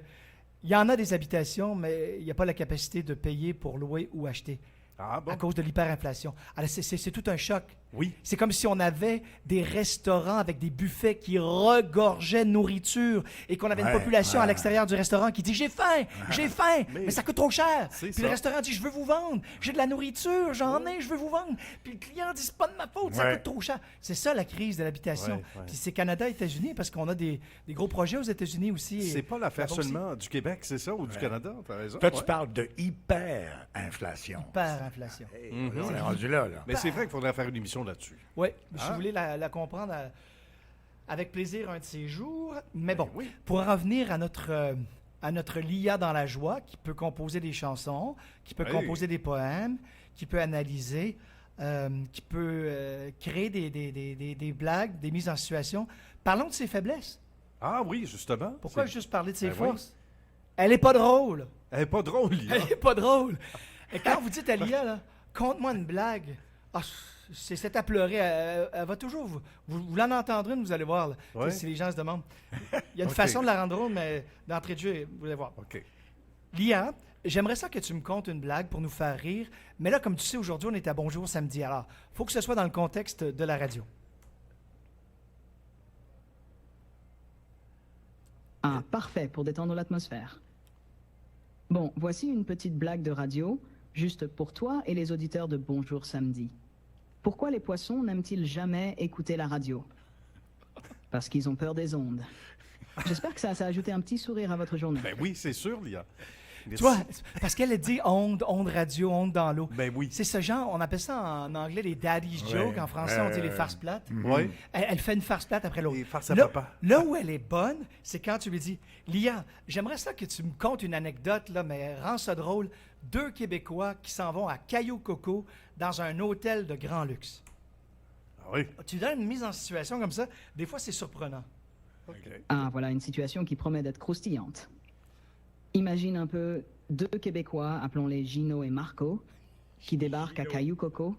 il y en a des habitations, mais il n'y a pas la capacité de payer pour louer ou acheter Ah bon? à cause de l'hyperinflation. Alors, c'est tout un choc. Oui. C'est comme si on avait des restaurants avec des buffets qui regorgeaient de nourriture et qu'on avait une Ouais, population à ouais. l'extérieur du restaurant qui dit « J'ai faim, mais ça coûte trop cher. » C'est Puis ça. le restaurant dit « Je veux vous vendre, j'ai de la nourriture, j'en ai, je veux vous vendre. » Puis le client dit « C'est pas de ma faute, ça Ouais. coûte trop cher. » C'est ça la crise de l'habitation. Ouais, ouais. Puis c'est Canada, États-Unis, parce qu'on a des gros projets aux États-Unis aussi. C'est pas l'affaire là-bas aussi. seulement du Québec, c'est ça, ou du Canada, t'as raison. Toi, Ouais. tu parles de hyperinflation. Hyperinflation. Hey, on est rendu là. Mais c'est vrai qu'il faudrait faire une émission là-dessus. Oui, si Ah. vous voulez la comprendre avec plaisir un de ces jours. Mais bon, oui. pour en revenir à notre Lia dans la joie, qui peut composer des chansons, qui peut Hey. composer des poèmes, qui peut analyser, qui peut créer des blagues, des mises en situation. Parlons de ses faiblesses. Ah oui, justement. Pourquoi C'est- juste parler de ses Ben oui. forces? Elle est pas drôle. Elle est pas drôle, Lia. Elle est pas drôle. Et quand vous dites à Lia, là, conte-moi une blague, ah, c'est à pleurer. Elle va toujours. Vous l'en entendrez une, vous allez voir. Là. Ouais. Si les gens se demandent. Il y a une Ok. façon de la rendre drôle, mais d'entrée de jeu, vous allez voir. OK. Lia, j'aimerais ça que tu me contes une blague pour nous faire rire. Mais là, comme tu sais, aujourd'hui, on est à Bonjour samedi. Alors, il faut que ce soit dans le contexte de la radio. Ah, parfait pour détendre l'atmosphère. Bon, voici une petite blague de radio, juste pour toi et les auditeurs de Bonjour Samedi. Pourquoi les poissons n'aiment-ils jamais écouter la radio? Parce qu'ils ont peur des ondes. J'espère que ça a ajouté un petit sourire à votre journée. Ben oui, c'est sûr, Lia. Yes. Tu vois, parce qu'elle a dit onde radio, onde dans l'eau. Ben oui. C'est ce genre, on appelle ça en anglais les daddy's jokes, en français on dit les farces plates. Oui. Elle fait une farce plate après l'autre. Et farce à Là, papa. là où elle est bonne, c'est quand tu lui dis Lia, j'aimerais ça que tu me contes une anecdote, là, mais rends ça drôle. 2 Québécois qui s'en vont à Cayo Coco dans un hôtel de grand luxe. Ah oui. Tu donnes une mise en situation comme ça, des fois c'est surprenant. OK. Ah, voilà une situation qui promet d'être croustillante. Imagine un peu 2 Québécois, appelons-les Gino et Marco, qui débarquent à Cayo Coco,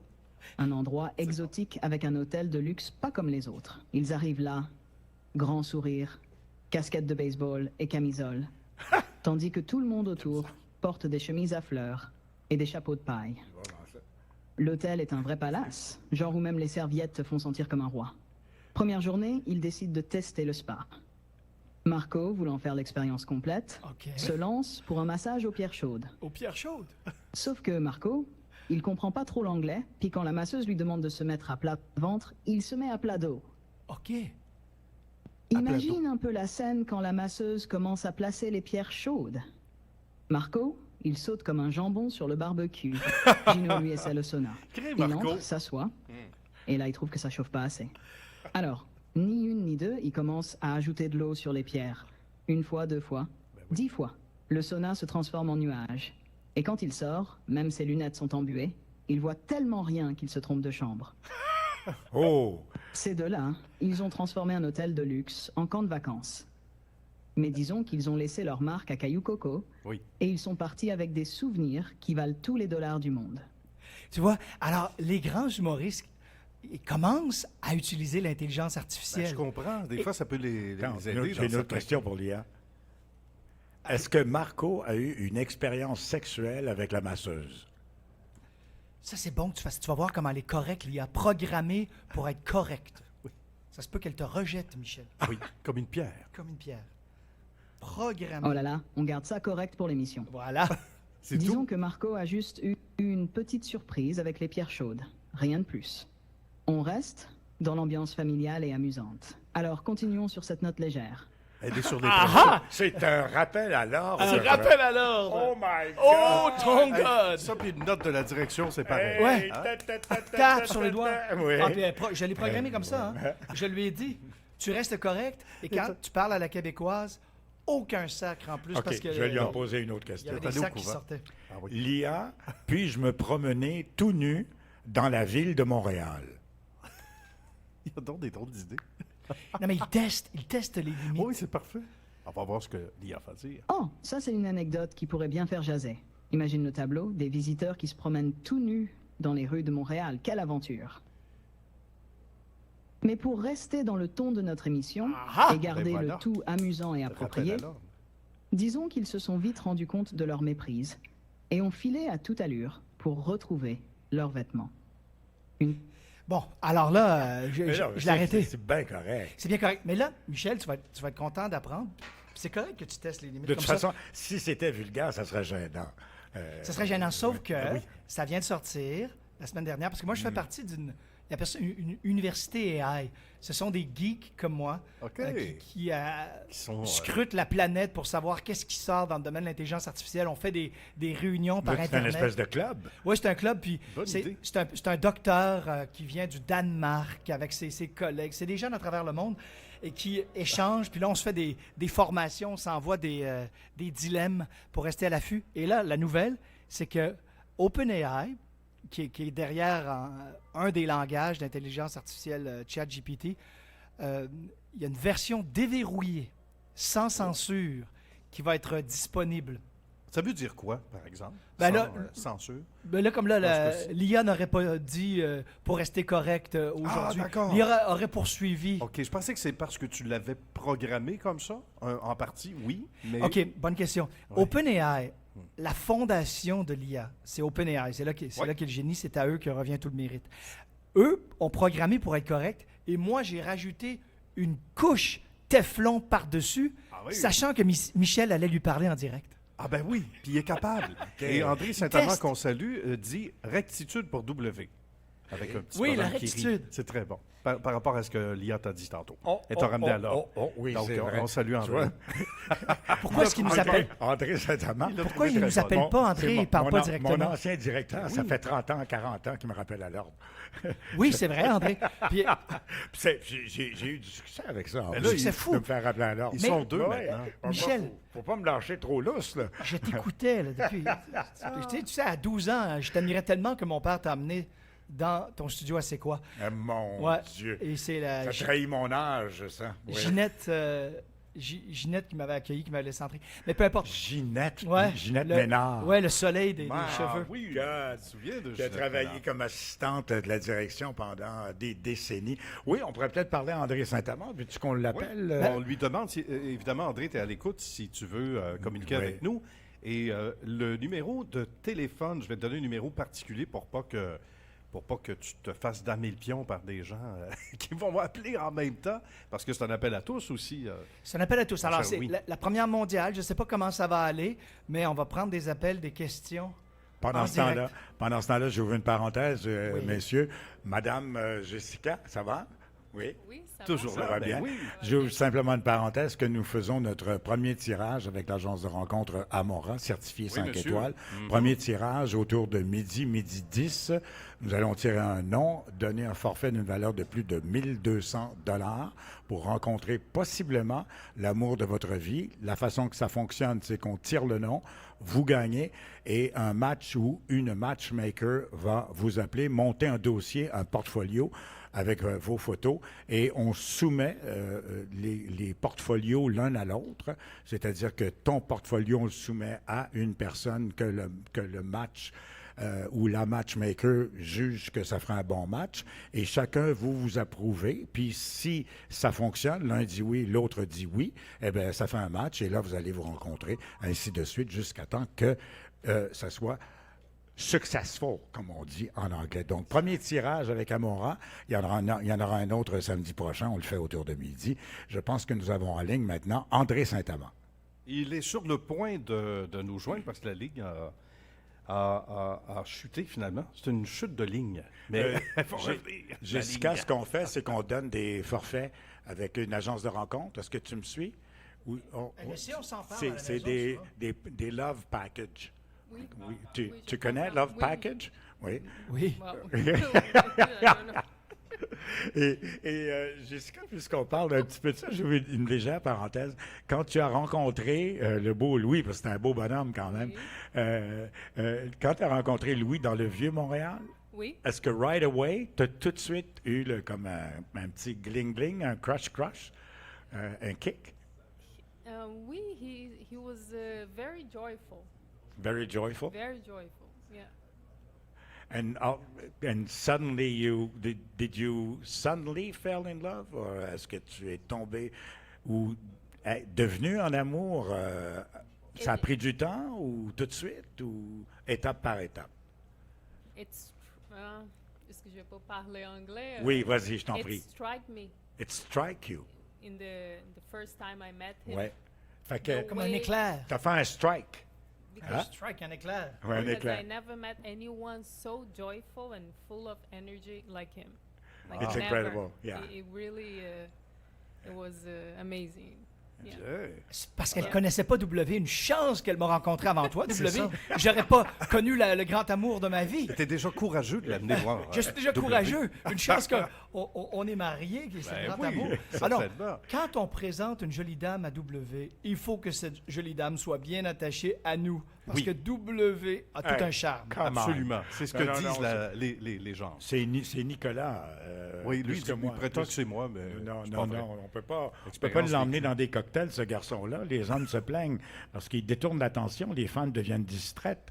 un endroit exotique avec un hôtel de luxe pas comme les autres. Ils arrivent là, grand sourire, casquette de baseball et camisole, tandis que tout le monde autour porte des chemises à fleurs et des chapeaux de paille. L'hôtel est un vrai palace, genre où même les serviettes te font sentir comme un roi. Première journée, ils décident de tester le spa. Marco, voulant faire l'expérience complète, OK. se lance pour un massage aux pierres chaudes. Aux pierres chaudes. Sauf que Marco, il comprend pas trop l'anglais, puis quand la masseuse lui demande de se mettre à plat ventre, il se met à plat dos. OK. Imagine un peu la scène quand la masseuse commence à placer les pierres chaudes. Marco, il saute comme un jambon sur le barbecue. Gino lui essaie le sauna. Crée, Il Marco. entre, s'assoit, et là il trouve que ça chauffe pas assez. Alors, ni une ni deux, il commence à ajouter de l'eau sur les pierres. 1 fois, 2 fois, 10 fois. Le sauna se transforme en nuage. Et quand il sort, même ses lunettes sont embuées, il voit tellement rien qu'il se trompe de chambre. Oh! Ces deux-là, ils ont transformé un hôtel de luxe en camp de vacances. Mais disons qu'ils ont laissé leur marque à Cayo Coco, Oui. et ils sont partis avec des souvenirs qui valent tous les dollars du monde. Tu vois, alors les grands humoristes ils commencent à utiliser l'intelligence Ben, artificielle. je comprends. Des fois, ça peut les Attends, aider. j'ai une dans autre certains question cas. pour Lia. Est-ce que Marco a eu une expérience sexuelle avec la masseuse? Ça, c'est bon que tu fasses. Tu vas voir comment elle est correcte. Il a programmé pour être correcte. Ça se peut qu'elle te rejette, Michel, Oui, comme une pierre. comme une pierre. Programmé. Oh là là, on garde ça correct pour l'émission. Voilà. C'est Disons tout. que Marco a juste eu une petite surprise avec les pierres chaudes. Rien de plus. On reste dans l'ambiance familiale et amusante. Alors continuons sur cette note légère. Elle est sur les C'est un rappel à l'ordre. Un rappel à l'ordre. Oh my God! Oh, ton God! Ça, puis une note de la direction, c'est pareil. Ouais. Hein? Tape sur les doigts. Oui. Ah, puis, je l'ai programmé comme ça. Hein. Je lui ai dit, tu restes correct. Et quand tu parles à la québécoise, aucun sacre en plus. OK, parce que je vais lui en poser une autre il y question. avait des Allez au sacs qui couvent. sortaient. Ah oui. Lia, puis-je me promener tout nu dans la ville de Montréal? Il y a donc des drôles d'idées. Non, mais il teste les limites. Oui, c'est parfait. On va voir ce que Lia va dire. Oh, ça c'est une anecdote qui pourrait bien faire jaser. Imagine le tableau, des visiteurs qui se promènent tout nus dans les rues de Montréal. Quelle aventure! Mais pour rester dans le ton de notre émission et garder Ben voilà. le tout amusant et Rappel approprié, à l'ordre. disons qu'ils se sont vite rendus compte de leur méprise et ont filé à toute allure pour retrouver leurs vêtements. Une Bon, alors là, je Mais l'ai non, arrêté. C'est bien correct. C'est bien correct. Mais là, Michel, tu vas être content d'apprendre. C'est correct que tu testes les limites De comme toute ça. façon, si c'était vulgaire, ça serait gênant. Ça serait gênant, sauf que Ben oui. ça vient de sortir la semaine dernière, parce que moi, je fais partie d'une il appelle ça une université AI. Ce sont des geeks comme moi OK. qui sont, scrutent la planète pour savoir qu'est-ce qui sort dans le domaine de l'intelligence artificielle. On fait des réunions par C'est une Internet. espèce de club. Oui, c'est un club, puis Bonne idée. c'est un docteur qui vient du Danemark avec ses collègues. C'est des jeunes à travers le monde et qui échangent. Puis là, on se fait des formations, on s'envoie des dilemmes pour rester à l'affût. Et là, la nouvelle, c'est que OpenAI, qui est derrière un des langages d'intelligence artificielle ChatGPT, il y a une version déverrouillée, sans censure, qui va être disponible. Ça veut dire quoi, par exemple? Ben Sans, là, censure. Ben là, comme là, Dans ce cas-ci. l'IA n'aurait pas dit pour rester correct aujourd'hui. d'accord. L'IA aurait poursuivi. OK, je pensais que c'est parce que tu l'avais programmé comme ça, en partie, oui, mais... OK, bonne question. Ouais. OpenAI, la fondation de l'IA, c'est OpenAI. C'est là qu'est Ouais. le génie, c'est à eux que revient tout le mérite. Eux ont programmé pour être correct, et moi, j'ai rajouté une couche Teflon par-dessus, Ah oui. sachant que Michel allait lui parler en direct. Ah ben oui, puis il est capable. Et André Saint-Amand, teste. qu'on salue, dit rectitude pour W. Avec un petit Oui, bonhomme la qui rit. rectitude. C'est très bon. par rapport à ce que Lia t'a dit tantôt. Elle t'a ramené à l'ordre. Oui, Donc, c'est vrai. on salue Tu André. vois? Pourquoi est-ce qu'il nous appelle? André Saint-Amand. Pourquoi il ne nous appelle pas, André? Il ne parle pas directement. Mon ancien directeur, ça fait 30 ans, 40 ans qu'il me rappelle à l'ordre. Oui, c'est vrai, André. Puis, J'ai eu du succès avec ça. Mais là, c'est fou. De me faire rappeler à l'ordre. Ils sont deux Ouais, maintenant. Michel. Faut pas me lâcher trop lousse, là. je t'écoutais là, depuis. Tu sais, à 12 ans, je t'admirais tellement que mon père t'a amené dans ton studio à C'est quoi? Mon Ouais. Dieu. Et c'est la Ça trahit mon âge, ça. Oui. Ginette qui m'avait accueilli, qui m'avait laissé entrer. Mais peu importe. Ginette Ouais, Ginette le- Ménard. Ouais, le soleil des Ah, cheveux. Oui, God. tu te souviens de Qui a Ginette travaillé Ménard? comme assistante de la direction pendant des décennies. Oui, on pourrait peut-être parler à André Saint-Amand, veux-tu qu'on l'appelle? On lui demande, évidemment, André, tu es à l'écoute si tu veux communiquer Oui. avec nous. Et le numéro de téléphone, je vais te donner un numéro particulier pour pas que tu te fasses damer le pion par des gens qui vont m'appeler en même temps, parce que c'est un appel à tous aussi. C'est un appel à tous. Alors, cher c'est Louis. la première mondiale. Je ne sais pas comment ça va aller, mais on va prendre des appels, des questions. Pendant en ce temps-là, direct. j'ouvre une parenthèse, Oui. messieurs. Madame Jessica, ça va? Oui. Oui, ça Toujours Ça là, va ben bien. oui. J'ouvre simplement une parenthèse que nous faisons notre premier tirage avec l'agence de rencontre Amora, certifié 5 monsieur. étoiles. Premier tirage autour de midi 10. Nous allons tirer un nom, donner un forfait d'une valeur de plus de 1200 $ pour rencontrer possiblement l'amour de votre vie. La façon que ça fonctionne, c'est qu'on tire le nom, vous gagnez, et un match ou une matchmaker va vous appeler, monter un dossier, un portfolio avec vos photos, et on soumet les portfolios l'un à l'autre, c'est-à-dire que ton portfolio, on le soumet à une personne que le match où la matchmaker juge que ça fera un bon match, et chacun vous approuvez, puis si ça fonctionne, l'un dit oui, l'autre dit oui, eh bien, ça fait un match, et là, vous allez vous rencontrer, ainsi de suite, jusqu'à temps que ça soit successful, comme on dit en anglais. Donc, premier tirage avec Amora. Il y en aura un autre samedi prochain. On le fait autour de midi. Je pense que nous avons en ligne maintenant André Saint-Amand. Il est sur le point de nous joindre parce que la ligne a chuté finalement. C'est une chute de ligne. Mais faut revenir. Jessica, La ligne. ce qu'on fait, c'est qu'on donne des forfaits avec une agence de rencontre. Est-ce que tu me suis? Oui, Si on s'en parle à la c'est maison, des, tu vois. des love packages. Oui. Oui. Oui, Tu je connais comprends. Love Oui, Package? Oui. Oui. Jessica, puisqu'on parle un petit peu de ça, je veux une légère parenthèse. Quand tu as rencontré le beau Louis, parce que c'est un beau bonhomme quand même, quand tu as rencontré Louis dans le Vieux-Montréal, Oui. est-ce que right away, tu as tout de suite eu comme un petit gling-gling, un crush, un kick? Oui, he was very joyful. Very joyful? Very joyful, yeah. And suddenly did you suddenly fell in love, or est-ce que tu es tombé ou devenu en amour? Ça a pris du temps ou tout de suite ou étape par étape? Est-ce que je vais pas parler anglais? Oui, vas-y, je t'en prie. It struck me It strike you. in the first time I met him. Ouais. Fait que No Comme un way. éclair. t'as fait un strike. Un strike, un éclair. Ouais, un Because éclair. I never met anyone so joyful and full of energy like him. Like It's never. incredible, yeah. It really, it was amazing. Yeah. C'est parce qu'elle connaissait pas W. Une chance qu'elle m'a rencontré avant toi, C'est W. ça. J'aurais pas connu le grand amour de ma vie. T'es déjà courageux de l'amener voir. Je suis déjà W. courageux. Une chance qu'on est mariés, que c'est Ben un grand oui, amour. Alors, certainement. quand on présente une jolie dame à W, il faut que cette jolie dame soit bien attachée à nous. Parce Oui. que W a tout Hey, un charme. come on. Absolument. C'est ce que Non, non, disent non, les gens. C'est Nicolas. Oui, lui, plus que moi. il prétend que c'est moi, mais Non, c'est non, pas vrai. non, on peut pas Expérience l'emmener vécue. dans des cocktails, ce garçon-là. Les hommes se plaignent parce qu'il détourne l'attention, les femmes deviennent distraites.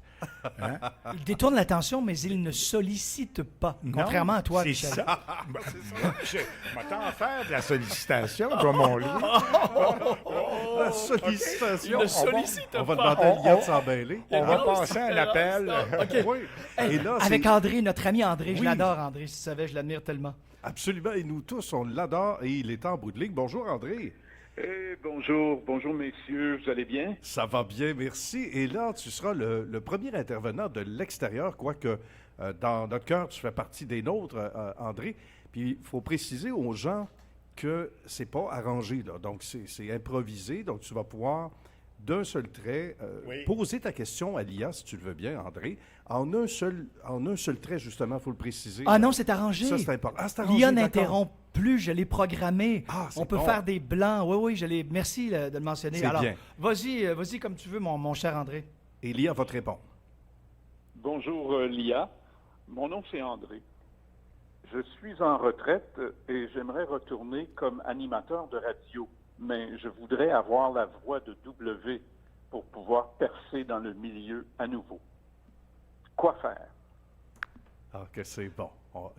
Hein? Il détourne l'attention, mais il ne sollicite pas. Non, Contrairement à toi, c'est Michel. ça. Ben, c'est ça. Je m'attends à faire de la sollicitation, toi, mon Louis. La sollicitation. Il ne sollicite On va pas. demander à Lia de s'en mêler. On va grosse passer un appel. Oui. Hey, Et là, avec c'est- André, notre ami André. Je Oui. l'adore, André. Si tu savais, je l'admire tellement. Absolument. Et nous tous, on l'adore. Et il est en bout de ligne. Bonjour, André. Bonjour messieurs, vous allez bien? Ça va bien, merci. Et là, tu seras le premier intervenant de l'extérieur, quoique dans notre cœur, tu fais partie des nôtres, André. Puis il faut préciser aux gens que c'est pas arrangé, là. Donc, c'est improvisé. Donc, tu vas pouvoir, d'un seul trait, poser ta question à l'IA, si tu le veux bien, André, en un seul trait, justement, il faut le préciser. Ah non, c'est arrangé. Ça, c'est important. Ah, c'est arrangé, L'IA d'accord. n'interrompt plus, je l'ai programmé. Ah, c'est On peut bon. faire des blancs. Oui, oui, je l'ai. Merci de le mentionner. C'est Alors, bien. vas-y comme tu veux, mon cher André. Et l'IA va te répondre. Bonjour Lia, mon nom c'est André. Je suis en retraite et j'aimerais retourner comme animateur de radio, mais je voudrais avoir la voix de W pour pouvoir percer dans le milieu à nouveau. Quoi faire? Ah, que c'est bon.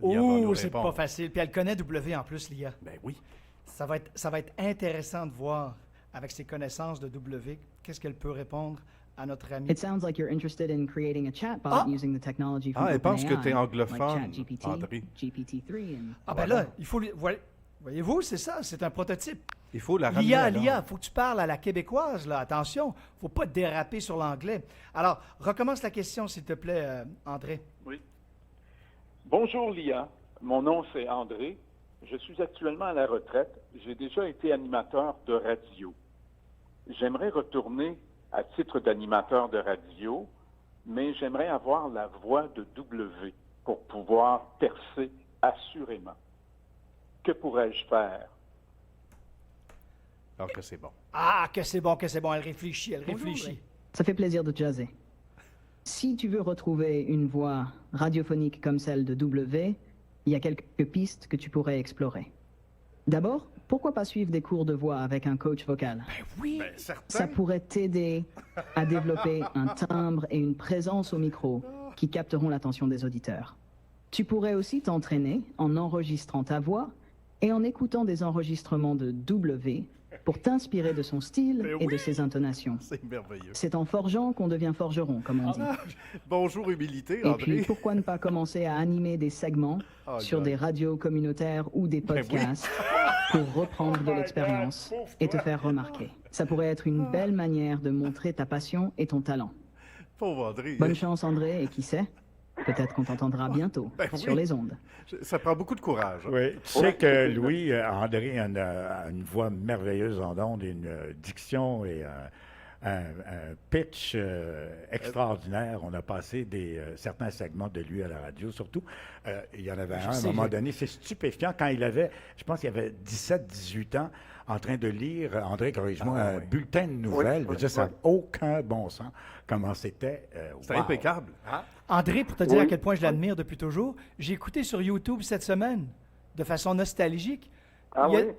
L'IA va nous Oh, c'est répondre. pas facile. Puis elle connaît W en plus, l'IA. Ben oui. Ça va être intéressant de voir, avec ses connaissances de W, qu'est-ce qu'elle peut répondre à notre ami. It sounds like you're interested in creating a chatbot Ah! using the technology from Ah, elle pense que OpenAI, t'es anglophone, like ChatGPT, André. GPT-3 and Ah ben Voilà. là, il faut... Voyez-vous, c'est ça, c'est un prototype. Il faut la ramener à L'IA, l'ordre. faut que tu parles à la québécoise, là, attention, faut pas déraper sur l'anglais. Alors, recommence la question, s'il te plaît, André. Oui. Bonjour Lia, mon nom c'est André. Je suis actuellement à la retraite. J'ai déjà été animateur de radio. J'aimerais retourner à titre d'animateur de radio, mais j'aimerais avoir la voix de W pour pouvoir percer assurément. Que pourrais-je faire? Alors que c'est bon. Ah, que c'est bon, elle réfléchit, elle réfléchit. Ça fait plaisir de jaser. Si tu veux retrouver une voix radiophonique comme celle de W, il y a quelques pistes que tu pourrais explorer. D'abord, pourquoi pas suivre des cours de voix avec un coach vocal? Oui, Ben, certain. Ça pourrait t'aider à développer un timbre et une présence au micro qui capteront l'attention des auditeurs. Tu pourrais aussi t'entraîner en enregistrant ta voix et en écoutant des enregistrements de W pour t'inspirer de son style Ben et de oui. ses intonations. C'est merveilleux. C'est en forgeant qu'on devient forgeron, comme on dit. Bonjour, humilité, Et puis, André. pourquoi ne pas commencer à animer des segments Oh, sur God. des radios communautaires ou des Ben oui. podcasts pour reprendre de l'expérience et te faire remarquer. Ça pourrait être une belle manière de montrer ta passion et ton talent. Pauvre André. Bonne chance, André, et qui sait, peut-être qu'on t'entendra bientôt Ben oui. sur les ondes. Ça prend beaucoup de courage. hein. Oui, tu sais que Louis, André a une voix merveilleuse en ondes, et une diction et un pitch extraordinaire. On a passé certains segments de lui à la radio, surtout. Il y en avait un à un sais, moment donné. C'est stupéfiant quand il avait, je pense qu'il avait 17-18 ans, en train de lire, André, corrige-moi, Ah, un oui. bulletin de nouvelles. Je veux dire, ça n'a aucun bon sens. Comment c'était. C'est wow. impeccable. André, pour te dire Oui. à quel point je l'admire depuis toujours, j'ai écouté sur YouTube cette semaine, de façon nostalgique. Ah il, y a, oui?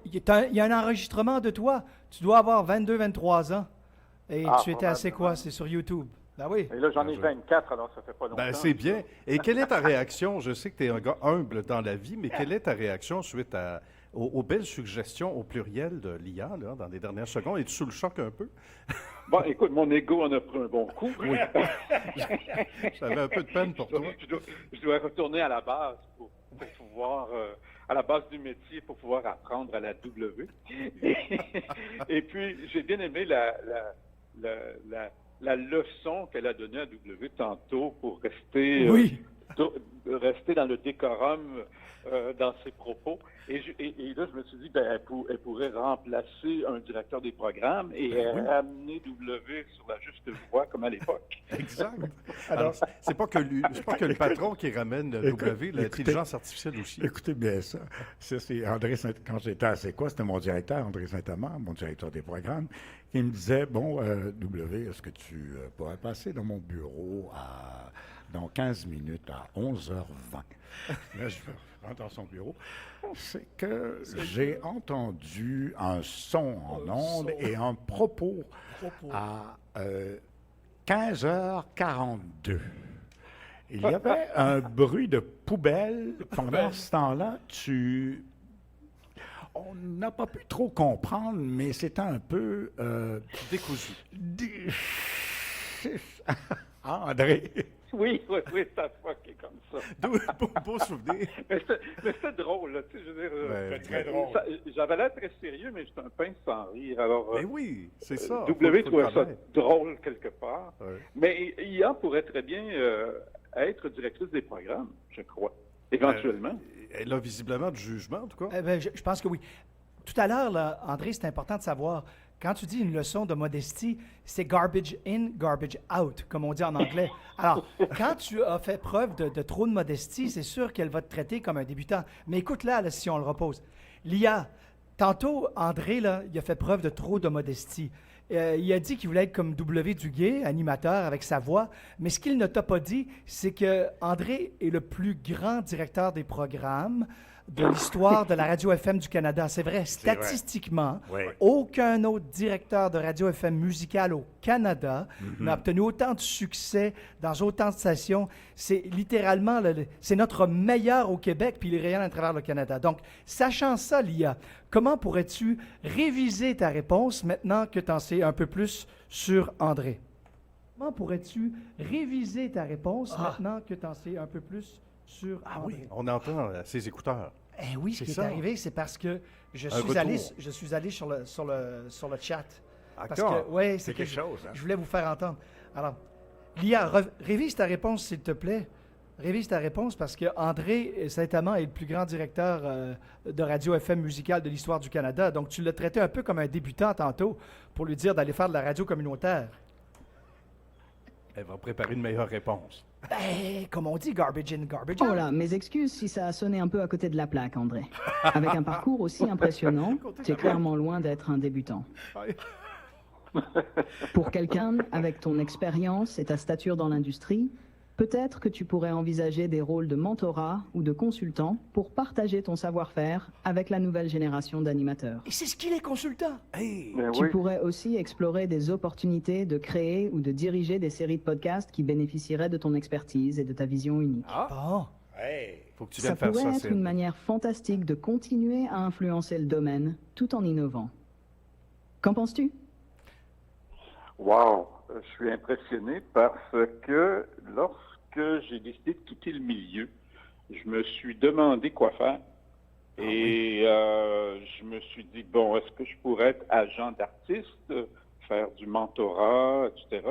il y a un enregistrement de toi. Tu dois avoir 22-23 ans. Et Ah, tu étais assez probablement. quoi? C'est sur YouTube. Ben oui. Et là, j'en ai 24, alors ça fait pas longtemps. Ben, c'est bien. Et quelle est ta réaction? Je sais que tu es un gars humble dans la vie, mais quelle est ta réaction suite aux belles suggestions au pluriel de l'IA là, dans les dernières secondes? Es-tu sous le choc un peu? Bon, écoute, mon ego en a pris un bon coup. J'avais un peu de peine pour toi. Je dois retourner à la base pour pouvoir, à la base du métier pour pouvoir apprendre à la W. Et puis, j'ai bien aimé la leçon qu'elle a donnée à W tantôt pour rester, Oui. rester dans le décorum dans ses propos. Et là, je me suis dit, ben, elle pourrait remplacer un directeur des programmes et ramener W sur la juste voie comme à l'époque. Exact. Alors, c'est pas que le patron qui ramène le W, Écoutez- l'intelligence artificielle aussi. Écoutez bien ça. Ça, c'est André quand j'étais à C'est quoi, c'était mon directeur, André Saint-Amand, mon directeur des programmes, qui me disait, bon, W, est-ce que tu pourrais passer dans mon bureau dans 15 minutes à 11h20? Là, je rentre dans son bureau. C'est que j'ai entendu un son en ondes et un propos à 15h42. Il y avait un bruit de poubelle. Pendant ce temps-là, on n'a pas pu trop comprendre, mais c'était un peu... Décousu. Ah, André. Oui, ça fucké comme ça. Beau souvenir. Mais c'était drôle, là, tu sais, je veux dire... Ben, très drôle. J'avais l'air très sérieux, mais j'étais un pince sans rire. Alors, Mais oui, c'est ça. W Faut trouvait le ça connaître. drôle quelque part. Ouais. Mais IA pourrait très bien être directrice des programmes, je crois. éventuellement. Elle a visiblement du jugement, en tout cas. Je pense que oui. Tout à l'heure, là, André, c'est important de savoir, quand tu dis une leçon de modestie, c'est garbage in, garbage out, comme on dit en anglais. Alors, quand tu as fait preuve de trop de modestie, c'est sûr qu'elle va te traiter comme un débutant. Mais écoute-la, là, si on le repose. Lia, tantôt, André, là, il a fait preuve de trop de modestie. Il a dit qu'il voulait être comme W. Duguay, animateur avec sa voix, mais ce qu'il ne t'a pas dit, c'est que André est le plus grand directeur des programmes de l'histoire de la radio FM du Canada. C'est vrai, statistiquement, Oui. aucun autre directeur de radio FM musicale au Canada n'a obtenu autant de succès dans autant de stations. C'est littéralement, c'est notre meilleur au Québec, puis il est rayonne à travers le Canada. Donc, sachant ça, Lia, comment pourrais-tu réviser ta réponse maintenant que tu en sais un peu plus sur André? Comment pourrais-tu réviser ta réponse maintenant que tu en sais un peu plus sur André? Oui, on entend ses écouteurs. Eh oui, ce qui est ça. arrivé, c'est parce que je Un suis allé sur le chat. Parce D'accord. que, ouais, C'est que quelque chose, hein? je voulais vous faire entendre. Alors, Lia, révise ta réponse, s'il te plaît. Révise ta réponse parce que André Saint-Amand est le plus grand directeur de radio FM musicale de l'histoire du Canada. Donc, tu l'as traité un peu comme un débutant tantôt pour lui dire d'aller faire de la radio communautaire. Elle va préparer une meilleure réponse. Ben, comme on dit, garbage in, garbage out. Oh là, mes excuses si ça a sonné un peu à côté de la plaque, André. Avec un parcours aussi impressionnant, tu es clairement loin d'être un débutant. Pour quelqu'un avec ton expérience et ta stature dans l'industrie, peut-être que tu pourrais envisager des rôles de mentorat ou de consultant pour partager ton savoir-faire avec la nouvelle génération d'animateurs. Et c'est ce qu'il est, consultant. Hey! Ben Tu oui. pourrais aussi explorer des opportunités de créer ou de diriger des séries de podcasts qui bénéficieraient de ton expertise et de ta vision unique. Bon. Hey! Faut que tu Ça viennes faire pourrait ça, être Sid. une manière fantastique de continuer à influencer le domaine tout en innovant. Qu'en penses-tu? Wow! Je suis impressionné parce que lorsque j'ai décidé de quitter le milieu, je me suis demandé quoi faire. Et je me suis dit, bon, est-ce que je pourrais être agent d'artiste, faire du mentorat, etc.,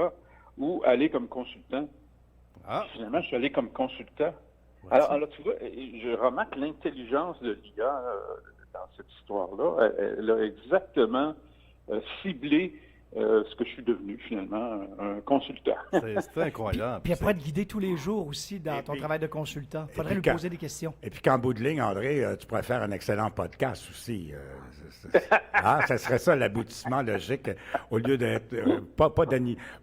ou aller comme consultant? Ah, Finalement, je suis allé comme consultant. voici. Alors, tu vois, je remarque l'intelligence de l'IA dans cette histoire-là. Elle a exactement ciblé ce que je suis devenu, finalement, un consultant. C'est incroyable. Puis elle pourrait te guider tous les jours aussi dans Et ton puis- travail de consultant. Il faudrait puis lui quand- poser des questions. Et puis qu'en bout de ligne, André, tu pourrais faire un excellent podcast aussi. Ça serait ça l'aboutissement logique. Au lieu d'être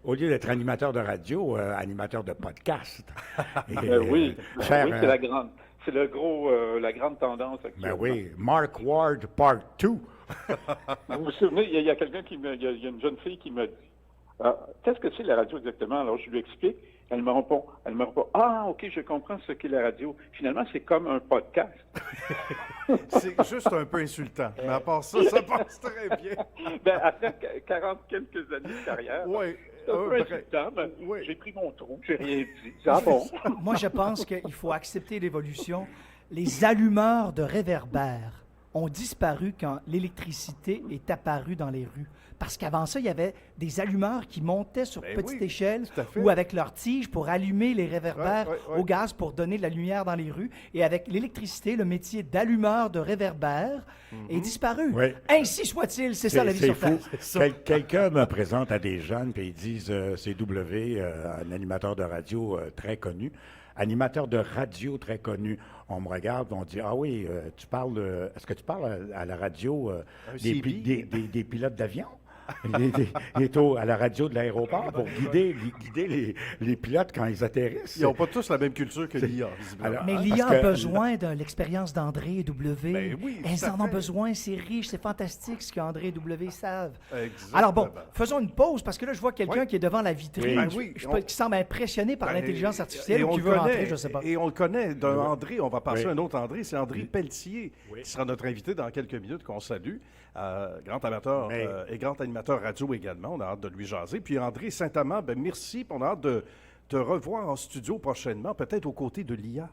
au lieu d'être animateur de radio, animateur de podcast. Et, Oui, faire, oui, c'est la grande tendance ben actuellement. oui, Mark Ward Part 2. Vous vous souvenez, il y a quelqu'un il y a une jeune fille qui m'a dit, qu'est-ce que c'est la radio exactement? Alors, je lui explique. Elle me répond, ah, OK, je comprends ce qu'est la radio. Finalement, c'est comme un podcast. C'est juste un peu insultant. Mais à part ça, ça passe très bien. Ben, après 40 quelques années de carrière, Oui. c'est un peu insultant, mais Oui. j'ai pris mon trou, j'ai rien dit. Ah bon? Moi, je pense qu'il faut accepter l'évolution. Les allumeurs de réverbères ont disparu quand l'électricité est apparue dans les rues. Parce qu'avant ça, il y avait des allumeurs qui montaient sur Ben petite oui, échelle tout à fait. ou avec leur tige pour allumer les réverbères Ouais. au gaz pour donner de la lumière dans les rues. Et avec l'électricité, le métier d'allumeur de réverbère est disparu. Oui. Ainsi soit-il, c'est ça la vie C'est sur fou. Terre. Quelqu'un me présente à des jeunes, puis ils disent c'est W, un animateur de radio très connu. Animateur de radio très connu. On me regarde, on dit ah oui, tu parles. Est-ce que tu parles à la radio des, CB? des pilotes d'avion? Il est à la radio de l'aéroport pour guider les pilotes quand ils atterrissent. Ils n'ont pas tous la même culture que l'IA, visiblement. Alors, Mais parce l'IA que- a besoin de l'expérience d'André et W. Ben oui, tout Elles à en ont fait. besoin, c'est riche, c'est fantastique ce qu'André et W savent. Exactement. Alors bon, faisons une pause parce que là, je vois quelqu'un Oui. qui est devant la vitrine. Oui. Ben oui, Qui semble impressionné par Ben, l'intelligence artificielle et ou on qui le veut rentrer, connaît, je ne sais pas. Et on le connaît, d'un André, on va passer Oui. à un autre André, c'est André Oui. Pelletier, Oui. qui sera notre invité dans quelques minutes, qu'on salue, grand amateur Mais- et grand animateur radio également, on a hâte de lui jaser. Puis André Saint-Amand, ben merci, puis on a hâte de te revoir en studio prochainement, peut-être aux côtés de l'IA.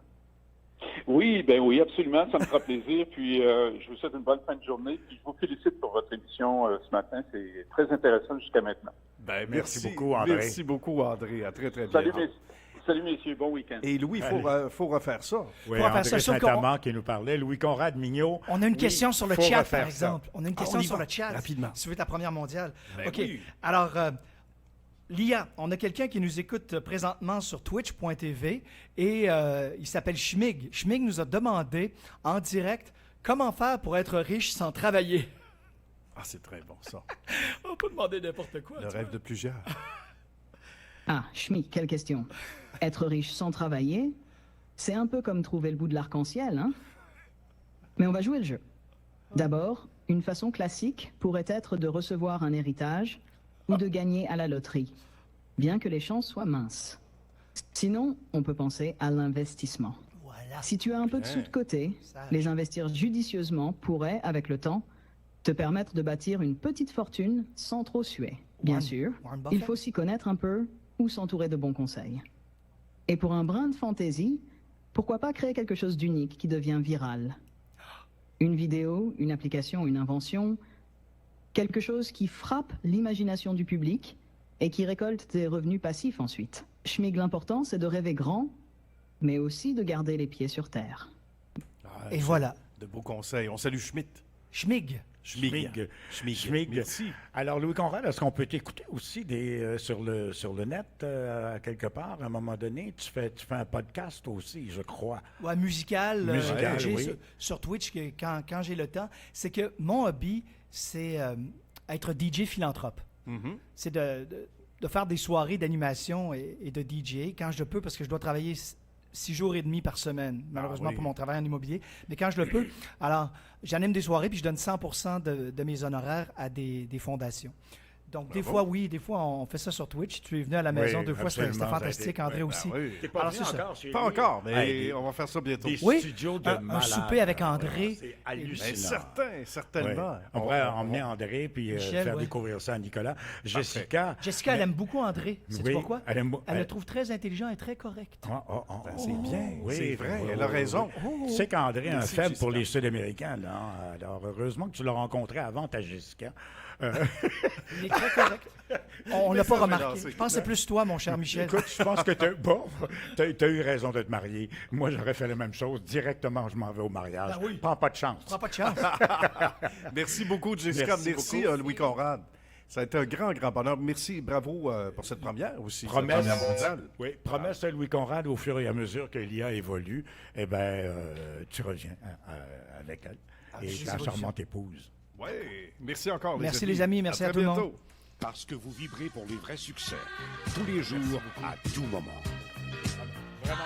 Oui, ben oui, absolument, ça me fera plaisir. Puis je vous souhaite une bonne fin de journée. Puis je vous félicite pour votre émission ce matin. C'est très intéressant jusqu'à maintenant. Ben, Merci beaucoup, André. Merci beaucoup, André. À très, très Salut, bientôt. Salut, messieurs. Bon week-end. Et Louis, il faut refaire ça. Oui, Faut refaire André ça, sauf qu'on- Saint-Amand qui nous parlait, Louis-Conrad Mignot. On a une Oui, question sur le faut chat, refaire par ça. exemple. On a une on question y sur va, le chat. rapidement. Si vous êtes la première mondiale. Ben OK. oui. Alors, Lia, on a quelqu'un qui nous écoute présentement sur twitch.tv et il s'appelle Schmig. Schmig nous a demandé en direct comment faire pour être riche sans travailler. Ah, c'est très bon, ça. On peut demander n'importe quoi. Le tu rêve vois. de plusieurs. Ah, Schmick, quelle question. Être riche sans travailler, c'est un peu comme trouver le bout de l'arc-en-ciel, hein? Mais on va jouer le jeu. D'abord, une façon classique pourrait être de recevoir un héritage ou de gagner à la loterie, bien que les chances soient minces. Sinon, on peut penser à l'investissement. Voilà. Si tu as un peu de sous de côté, Sage. les investir judicieusement pourrait, avec le temps, te permettre de bâtir une petite fortune sans trop suer. Bien Warren- sûr, Warren il Buffett. faut s'y connaître un peu ou s'entourer de bons conseils. Et pour un brin de fantaisie, pourquoi pas créer quelque chose d'unique qui devient viral? Une vidéo, une application, une invention, quelque chose qui frappe l'imagination du public et qui récolte des revenus passifs ensuite. Schmig, l'important, c'est de rêver grand, mais aussi de garder les pieds sur terre. Ah, Et voilà. De beaux conseils. On salue Schmitt. Schmig. Schmig. Schmig. Merci. Alors, Louis-Conrad, est-ce qu'on peut t'écouter aussi sur le net, quelque part, à un moment donné? Tu fais un podcast aussi, je crois. Ouais, musical, Musical, que j'ai oui. sur Twitch quand j'ai le temps. C'est que mon hobby, c'est être DJ philanthrope. Mhm. C'est de faire des soirées d'animation et de DJ quand je le peux, parce que je dois travailler 6 jours et demi par semaine, malheureusement oui. pour mon travail en immobilier. Mais quand je le peux, alors j'anime des soirées puis je donne 100% de mes honoraires à des fondations. Donc, des fois, oui, des fois, on fait ça sur Twitch. Tu es venu à la maison Oui, 2 fois, c'était absolument, ça a fantastique. été- André ouais, aussi. oui. T'es pas Alors, venu c'est ça. encore chez Pas lui? encore, mais Hey, on va faire ça bientôt. des Oui, studios de un malades. souper avec André. C'est Mais hallucinant. certainement. Ouais. On pourrait emmener André puis Michel, faire ouais. découvrir ça à Nicolas. Jessica. Jessica, elle aime beaucoup André. Sais-tu Oui, pourquoi? elle aime- Elle le elle- trouve très intelligent et très correct. C'est bien, Oui, c'est vrai, oui, elle a oui, raison. oui. Tu sais qu'André a un Merci, faible Jessica. pour les Sud-Américains. Là. Alors, heureusement que tu l'as rencontré avant ta Jessica. Il est très correct. On l'a ça, pas je vais remarqué. lancer. Je pense que c'est plus toi, mon cher Michel. Écoute, je pense que t'as eu raison de te marier. Moi, j'aurais fait la même chose. Directement, je m'en vais au mariage. Ben oui. Prends pas de chance. Prends pas de chance. Merci beaucoup, Jessica. Merci, beaucoup. Louis Conrad. Ça a été un grand, grand bonheur. Merci, bravo pour cette première aussi. cette Promesse, première mondiale. oui, promesse à Louis Conrad, au fur et à mesure que l'IA évolue, eh ben, tu reviens avec elle et les ta évolutions. charmante épouse. Oui, merci encore. Merci, les amis. Merci à très tout le monde. bientôt. Parce que vous vibrez pour les vrais succès. Tous les jours, à tout moment. Vraiment.